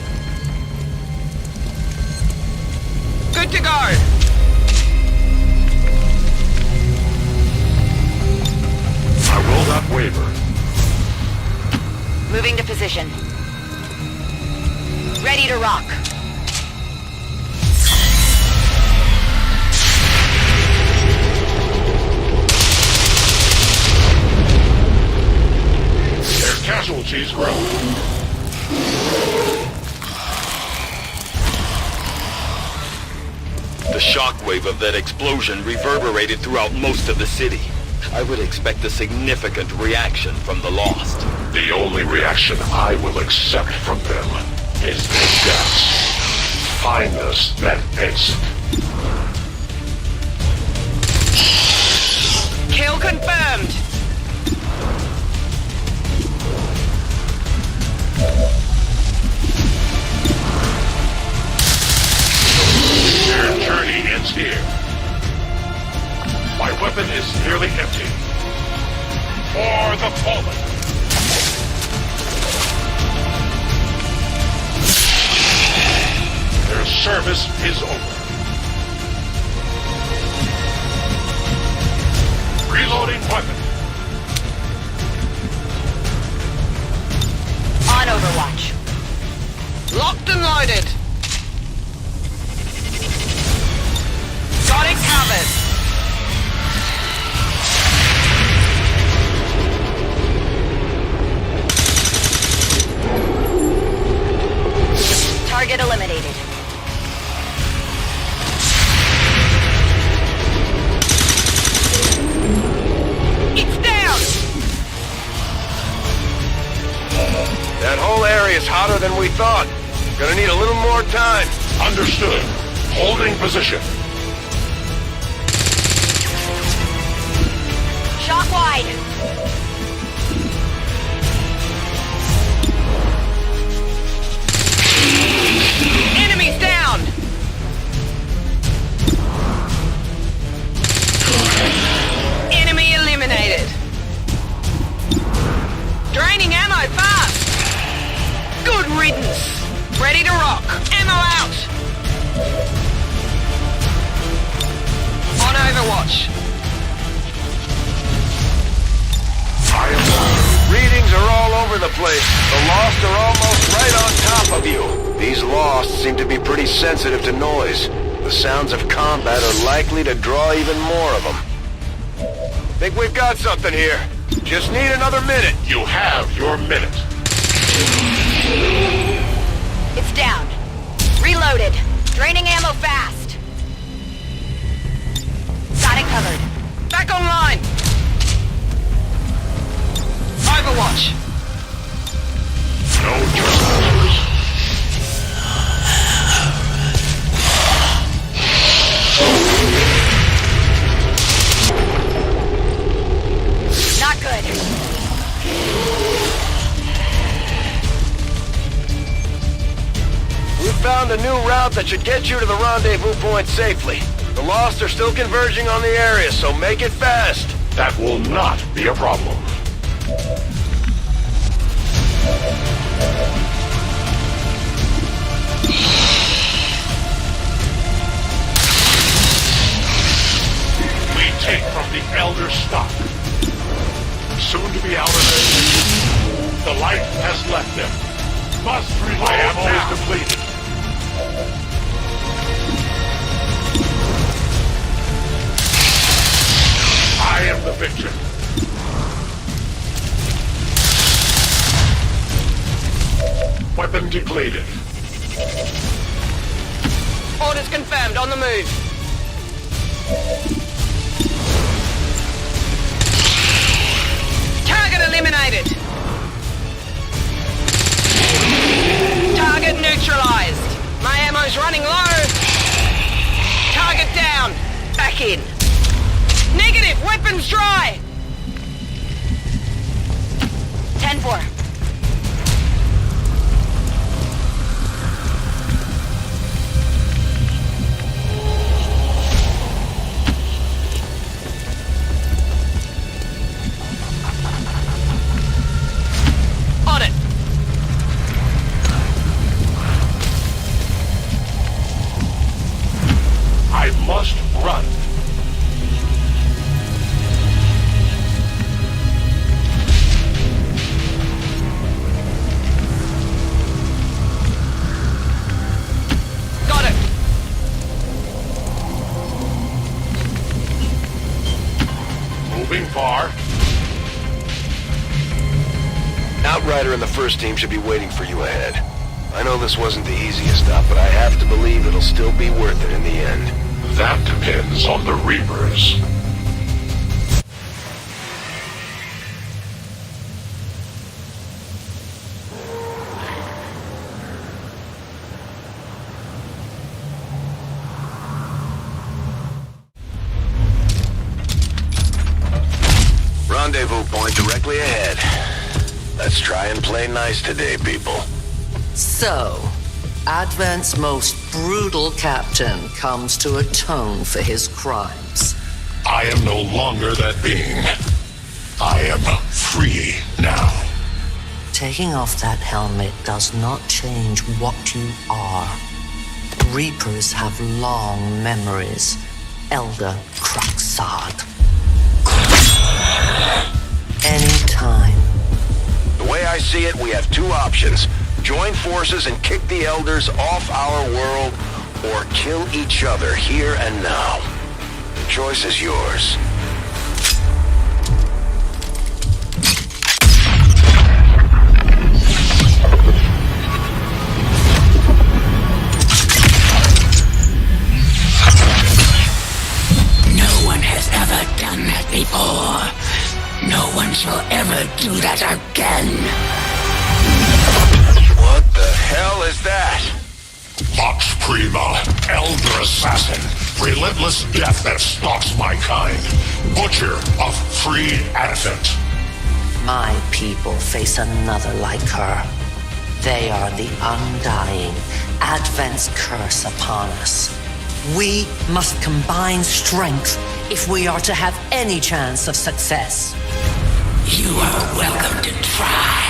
Good to go! I will not waver. Moving to position. Ready to rock. Their casualties grow. The shockwave of that explosion reverberated throughout most of the city. I would expect a significant reaction from the lost. The only reaction I will accept from them is their deaths. Find us that exit. Kill confirmed! Their journey ends here. My weapon is nearly empty. For the fallen. Their service is over. Reloading weapon. On Overwatch. Locked and loaded! Got it covered! Target eliminated. It's down! That whole area is hotter than we thought. Gonna need a little more time. Understood. Holding position. Shock wide. Enemies down! Enemy eliminated. Draining ammo fast! Good riddance! Ready to rock! Ammo out! On Overwatch. Readings are all over the place. The Lost are almost right on top of you. These Lost seem to be pretty sensitive to noise. The sounds of combat are likely to draw even more of them. Think we've got something here. Just need another minute. You have your minute. It's down. Reloaded. Draining ammo fast. Got it covered. Back online! Overwatch. No trespassers. Not good. We found a new route that should get you to the rendezvous point safely. The Lost are still converging on the area, so make it fast. That will not be a problem. We take from the elder stock. Soon to be out of their vision. The light has left them. Must reload. My ammo is depleted. I am the victor. Weapon depleted. Orders confirmed, on the move. Target eliminated. Target neutralized. My ammo's running low. Target down. Back in. Negative, weapons dry. 10-4. On it. I must run. Got it. Moving far. Outrider and the first team should be waiting for you ahead. I know this wasn't the easiest stop, but I have to believe it'll still be worth it in the end. That depends on the Reapers. Rendezvous point directly ahead. Let's try and play nice today, people. So, Advent's most brutal captain comes to atone for his crimes. I am no longer that being. I am free now. Taking off that helmet does not change what you are. Reapers have long memories. Elder Cruxard. Anytime. The way I see it, we have two options. Join forces and kick the Elders off our world, or kill each other here and now. The choice is yours. No one has ever done that before. No one shall ever do that again. What the hell is that? Vox Prima, Elder Assassin, relentless death that stalks my kind. Butcher of free Advent. My people face another like her. They are the undying, Advent's curse upon us. We must combine strength if we are to have any chance of success. You are welcome to try.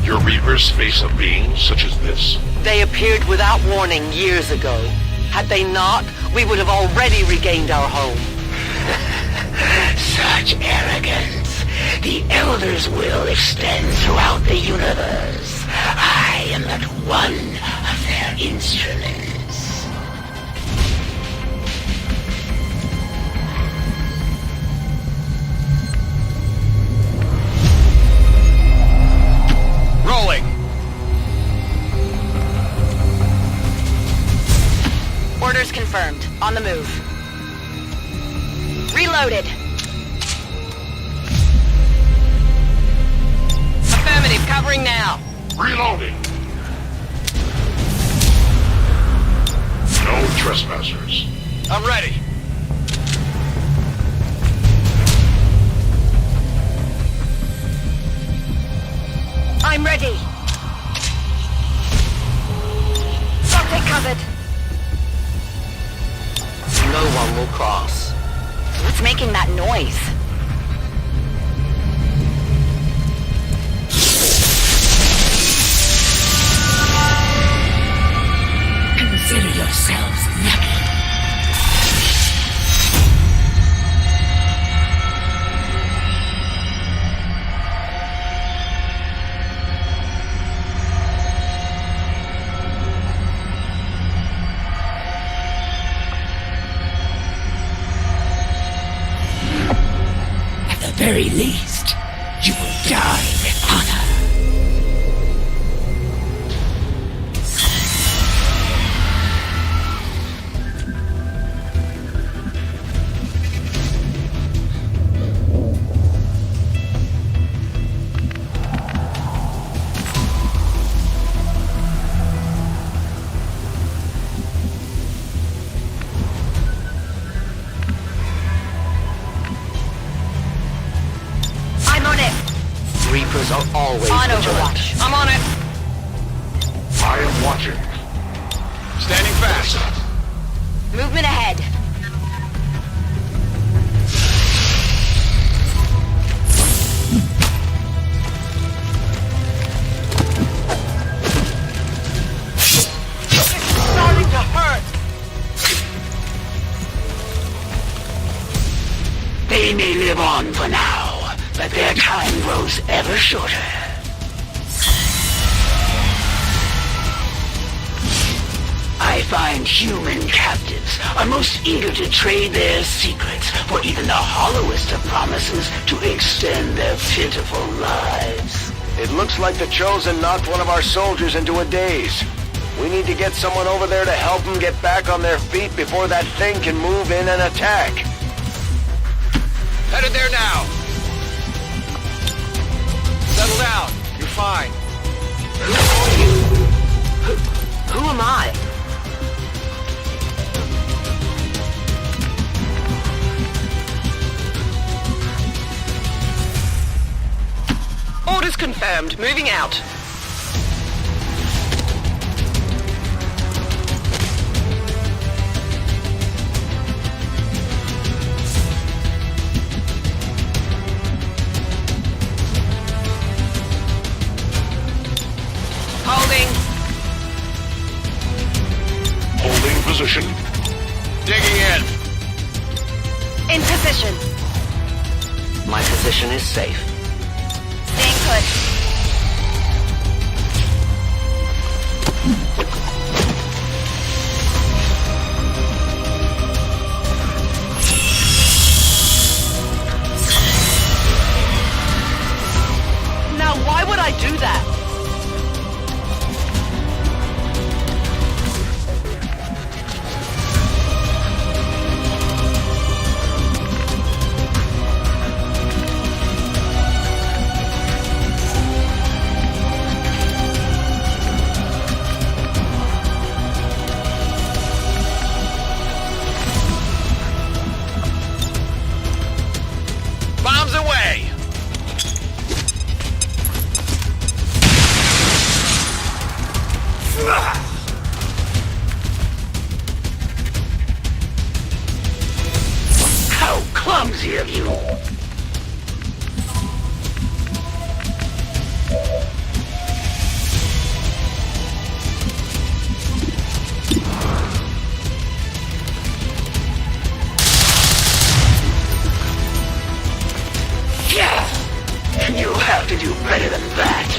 Your Reapers face a being such as this? They appeared without warning years ago. Had they not, we would have already regained our home. Such arrogance. The Elder's will extends throughout the universe. I am but one of their instruments. Rolling. Orders confirmed. On the move. Reloaded. Affirmative, covering now. Reloading. No trespassers. I'm ready. I'm ready. Got it covered. No one will cross. What's making that noise? Consider yourselves lucky. At the very least, you will die with honor. Reapers are always On vigilant. Overwatch. I'm on it. I am watching. Standing fast. Movement ahead. Starting to hurt. They may live on for now, but their time grows ever shorter. I find human captives are most eager to trade their secrets for even the hollowest of promises to extend their pitiful lives. It looks like the Chosen knocked one of our soldiers into a daze. We need to get someone over there to help them get back on their feet before that thing can move in and attack. Headed there now. Settle down. You're fine. Who am I? Orders confirmed. Moving out. Holding. Holding position. Digging in. In position. My position is safe. Staying put. Now, why would I do that? Bombs away! How clumsy of you! Yeah, and you'll have to do better than that.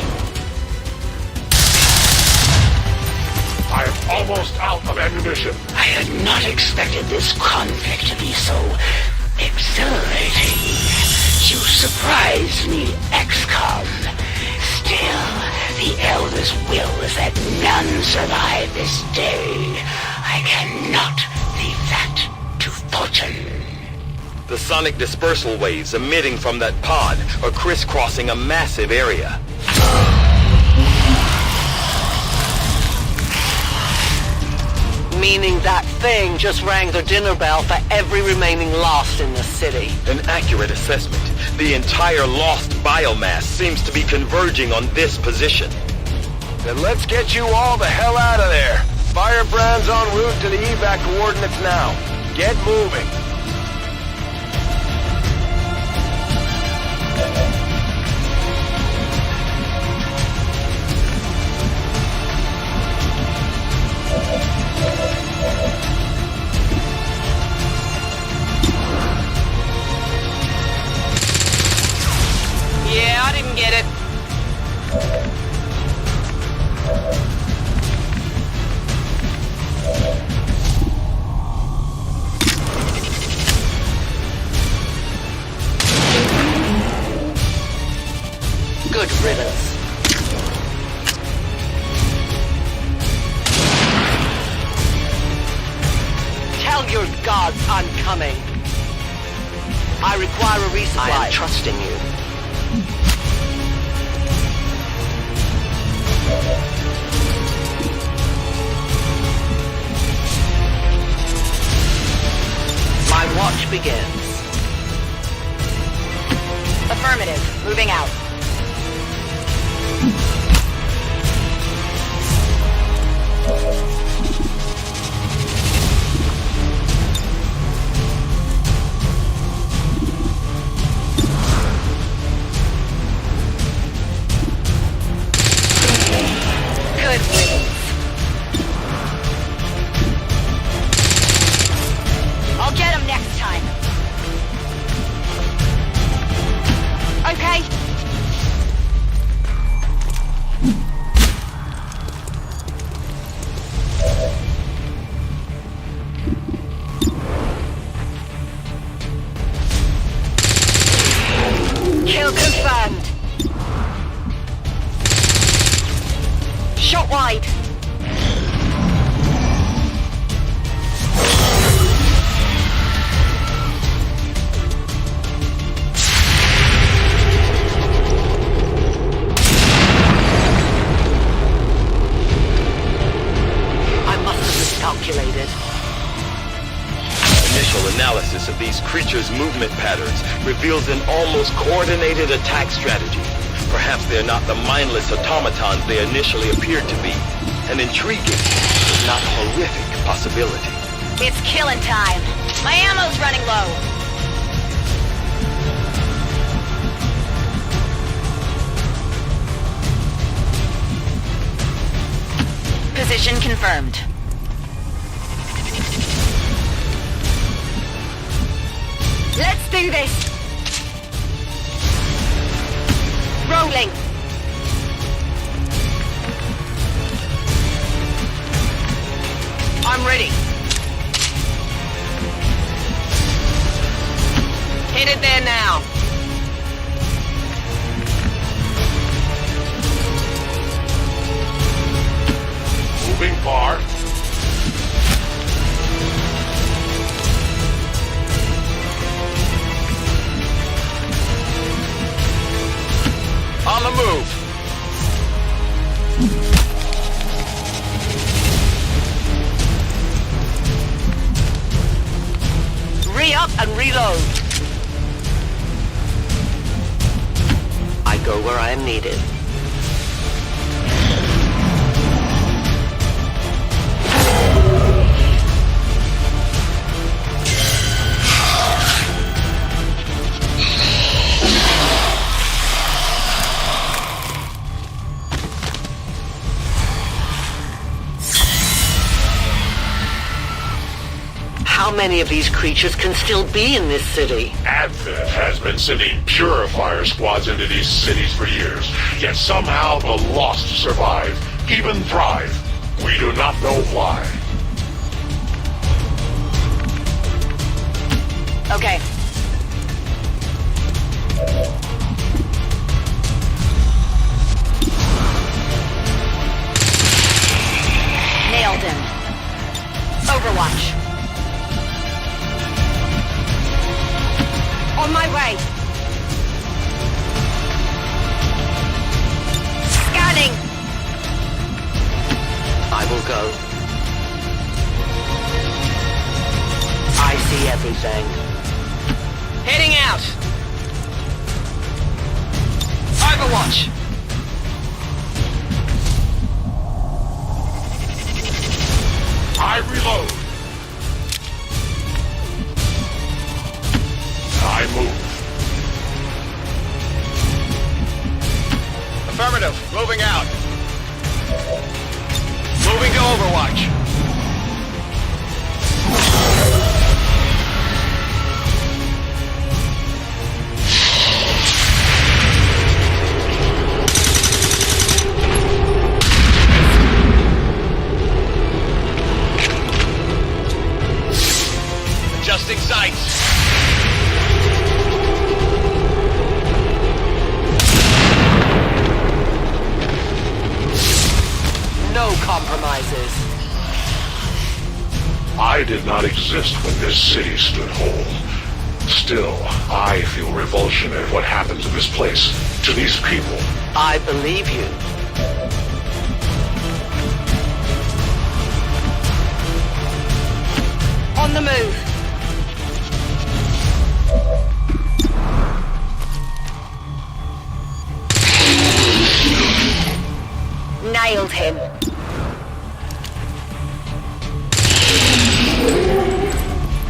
I am almost out of ammunition. I had not expected this conflict to be so exhilarating. You surprised me, XCOM. Still, the Elder's will is that none survive this day. I cannot leave that to fortune. The sonic dispersal waves emitting from that pod are crisscrossing a massive area. Meaning that thing just rang the dinner bell for every remaining lost in the city. An accurate assessment. The entire lost biomass seems to be converging on this position. Then let's get you all the hell out of there. Firebrand's en route to the evac coordinates now. Get moving. Yeah, I didn't get it. Good riddance. Tell your gods I'm coming. I require a resupply. I am trusting you. My watch begins. Affirmative. Moving out. Kill confirmed. Shot wide. Calculated. Initial analysis of these creatures' movement patterns reveals an almost coordinated attack strategy. Perhaps they're not the mindless automatons they initially appeared to be. An intriguing, but not horrific possibility. It's killing time. My ammo's running low. Position confirmed. Let's do this! Rolling! I'm ready. Headed there now. Moving far. On the move. Re-up and reload. I go where I am needed. How many of these creatures can still be in this city? Advent has been sending purifier squads into these cities for years, yet somehow the lost survive, even thrive. We do not know why. Okay. Nailed him. Overwatch. On my way. Scanning. I will go. I see everything. Heading out. Overwatch. I reload. I move. Affirmative. Moving out. Moving to Overwatch. Adjusting sights. No compromises. I did not exist when this city stood whole. Still, I feel revulsion at what happened to this place, to these people. I believe you. On the move. Nailed him.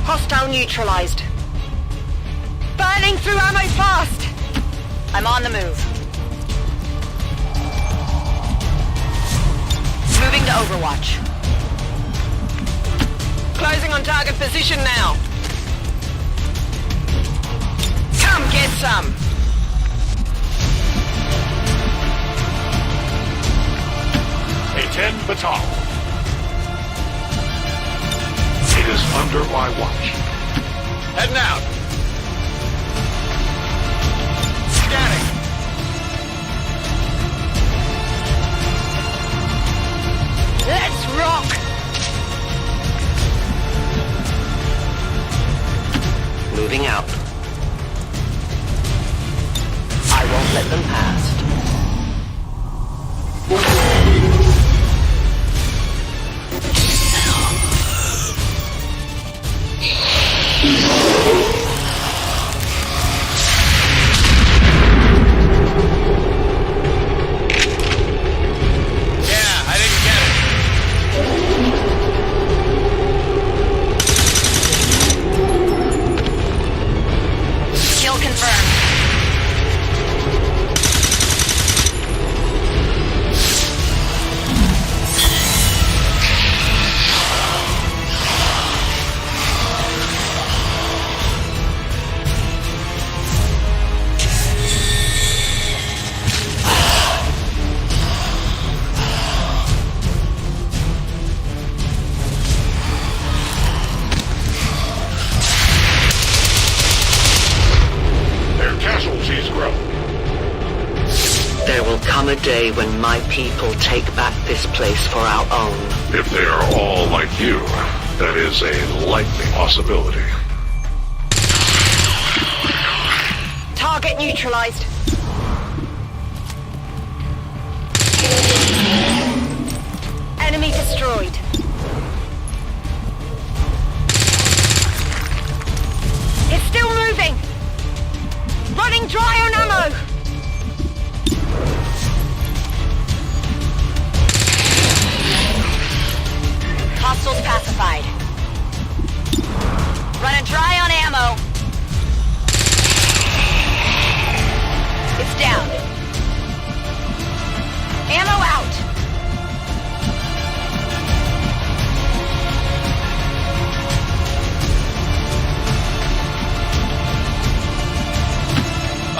Hostile neutralized. Burning through ammo fast. I'm on the move. Moving to Overwatch. Closing on target position now. Come get some. A 10 battalion. It is under my watch. Heading out. Scanning. moving out. I won't let them past. A day when my people take back this place for our own. If they are all like you, that is a likely possibility. Target neutralized. Enemy destroyed. It's still moving. Running dry on ammo. Hostiles pacified. Running dry on ammo. It's down. Ammo out.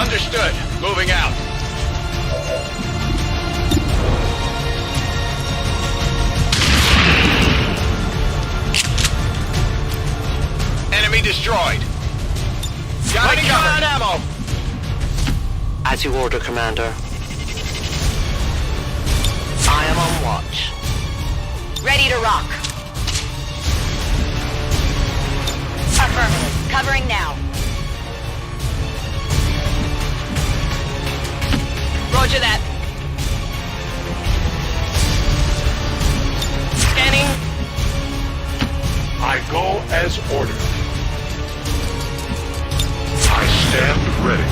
Understood. Moving out. Enemy destroyed. Got it covered. Ammo. As you order, Commander. I am on watch. Ready to rock. Affirmative. Covering now. Roger that. Scanning. I go as ordered. I stand ready.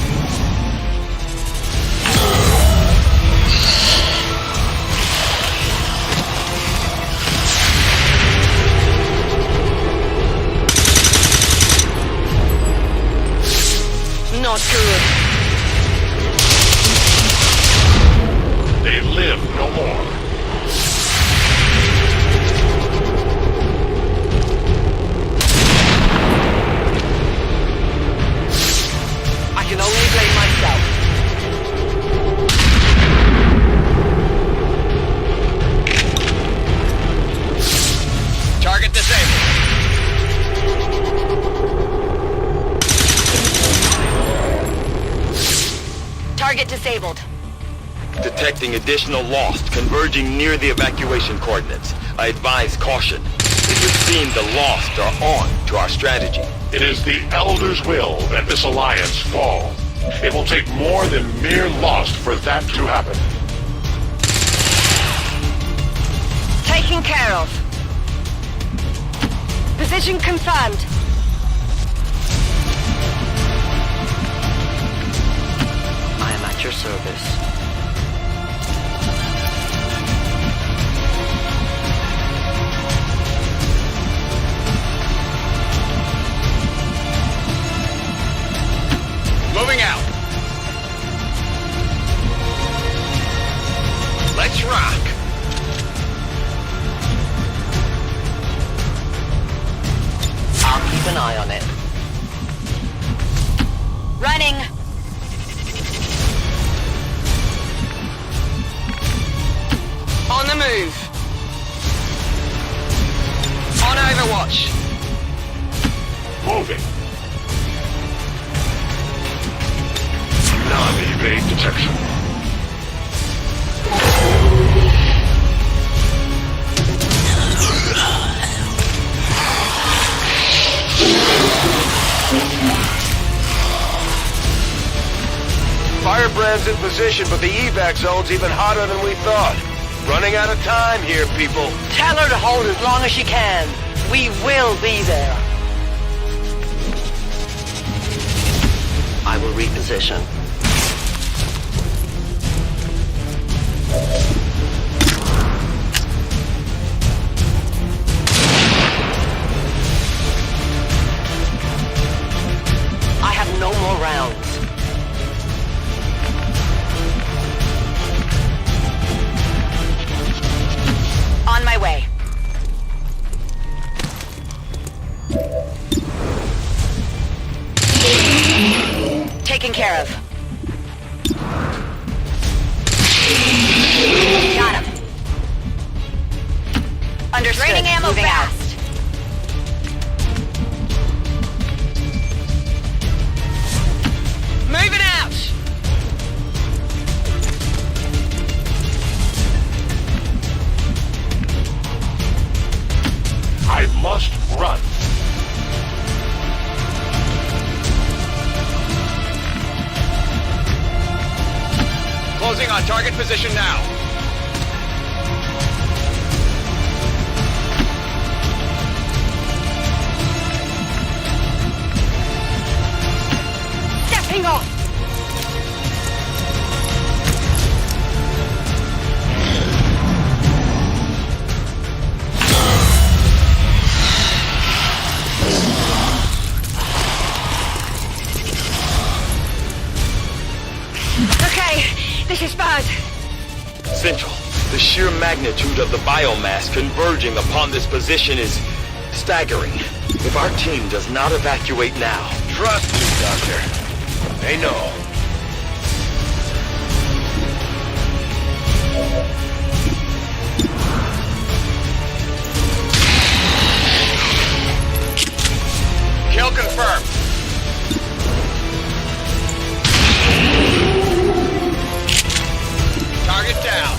Not good. They live no more. I can only blame myself. Target disabled. Target disabled. Detecting additional lost converging near the evacuation coordinates. I advise caution. It would seem the lost are on to our strategy. It is the Elder's will that this alliance fall. It will take more than mere lost for that to happen. Taken care of. Position confirmed. I am at your service. Moving out. Let's rock. I'll keep an eye on it. Running. On the move. On Overwatch. Moving. Non-evade detection. firebrand's in position, but the evac zone's even hotter than we thought. Running out of time here, people. Tell her to hold as long as she can. We will be there. I will reposition. I have no more rounds. On my way. Taken care of. Got him. Understood. Draining ammo. Moving fast. Moving out! I must run. Closing on target position now. Stepping off. This is bad. Central, the sheer magnitude of the biomass converging upon this position is staggering. If our team does not evacuate now... Trust me, Doctor. They know. Kill confirmed. Target down.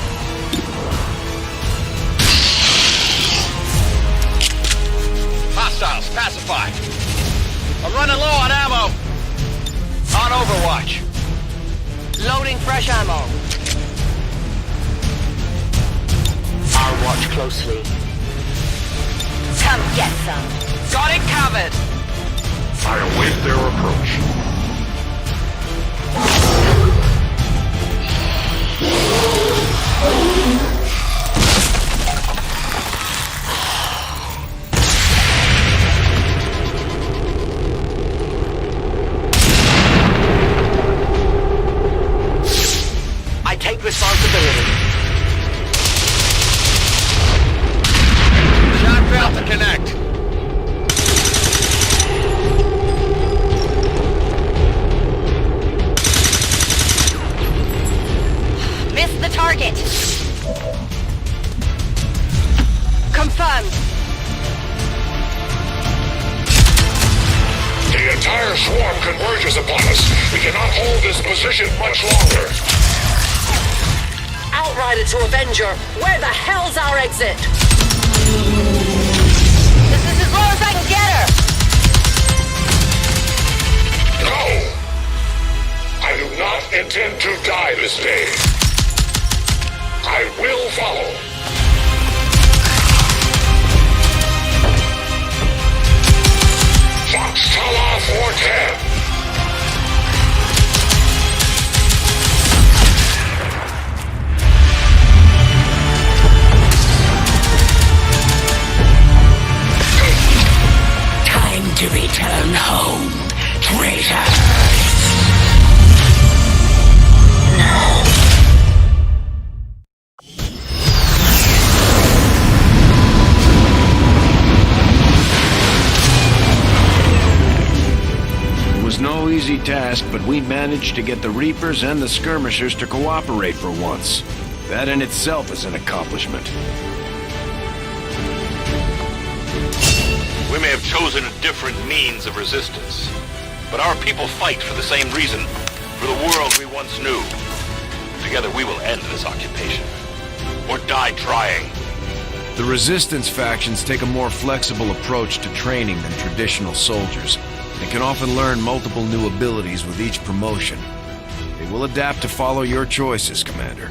Hostiles pacified. I'm running low on ammo. On Overwatch. Loading fresh ammo. I'll watch closely. Come get some. Got it covered. I await their approach. I take responsibility. Shot failed to connect. Missed the target. Confirmed. The entire swarm converges upon us. We cannot hold this position much longer. Outrider to Avenger, where the hell's our exit? This is as low as I can get her. No! I do not intend to die this day. I will follow. Foxtrot 410. Time to return home, traitor. No easy task, but we managed to get the Reapers and the Skirmishers to cooperate for once. That in itself is an accomplishment. We may have chosen a different means of resistance, but our people fight for the same reason, for the world we once knew. Together we will end this occupation, or die trying. The Resistance factions take a more flexible approach to training than traditional soldiers, and can often learn multiple new abilities with each promotion. They will adapt to follow your choices, Commander.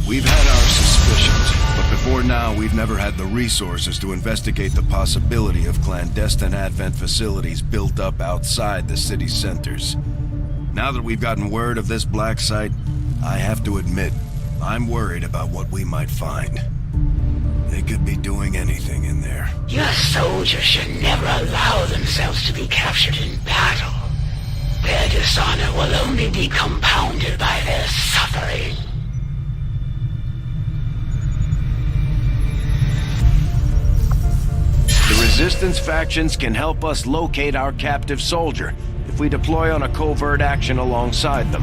We've had our suspicions, but before now we've never had the resources to investigate the possibility of clandestine Advent facilities built up outside the city centers. Now that we've gotten word of this black site, I have to admit, I'm worried about what we might find. They could be doing anything in there. Your soldiers should never allow themselves to be captured in battle. Their dishonor will only be compounded by their suffering. The Resistance factions can help us locate our captive soldier if we deploy on a covert action alongside them.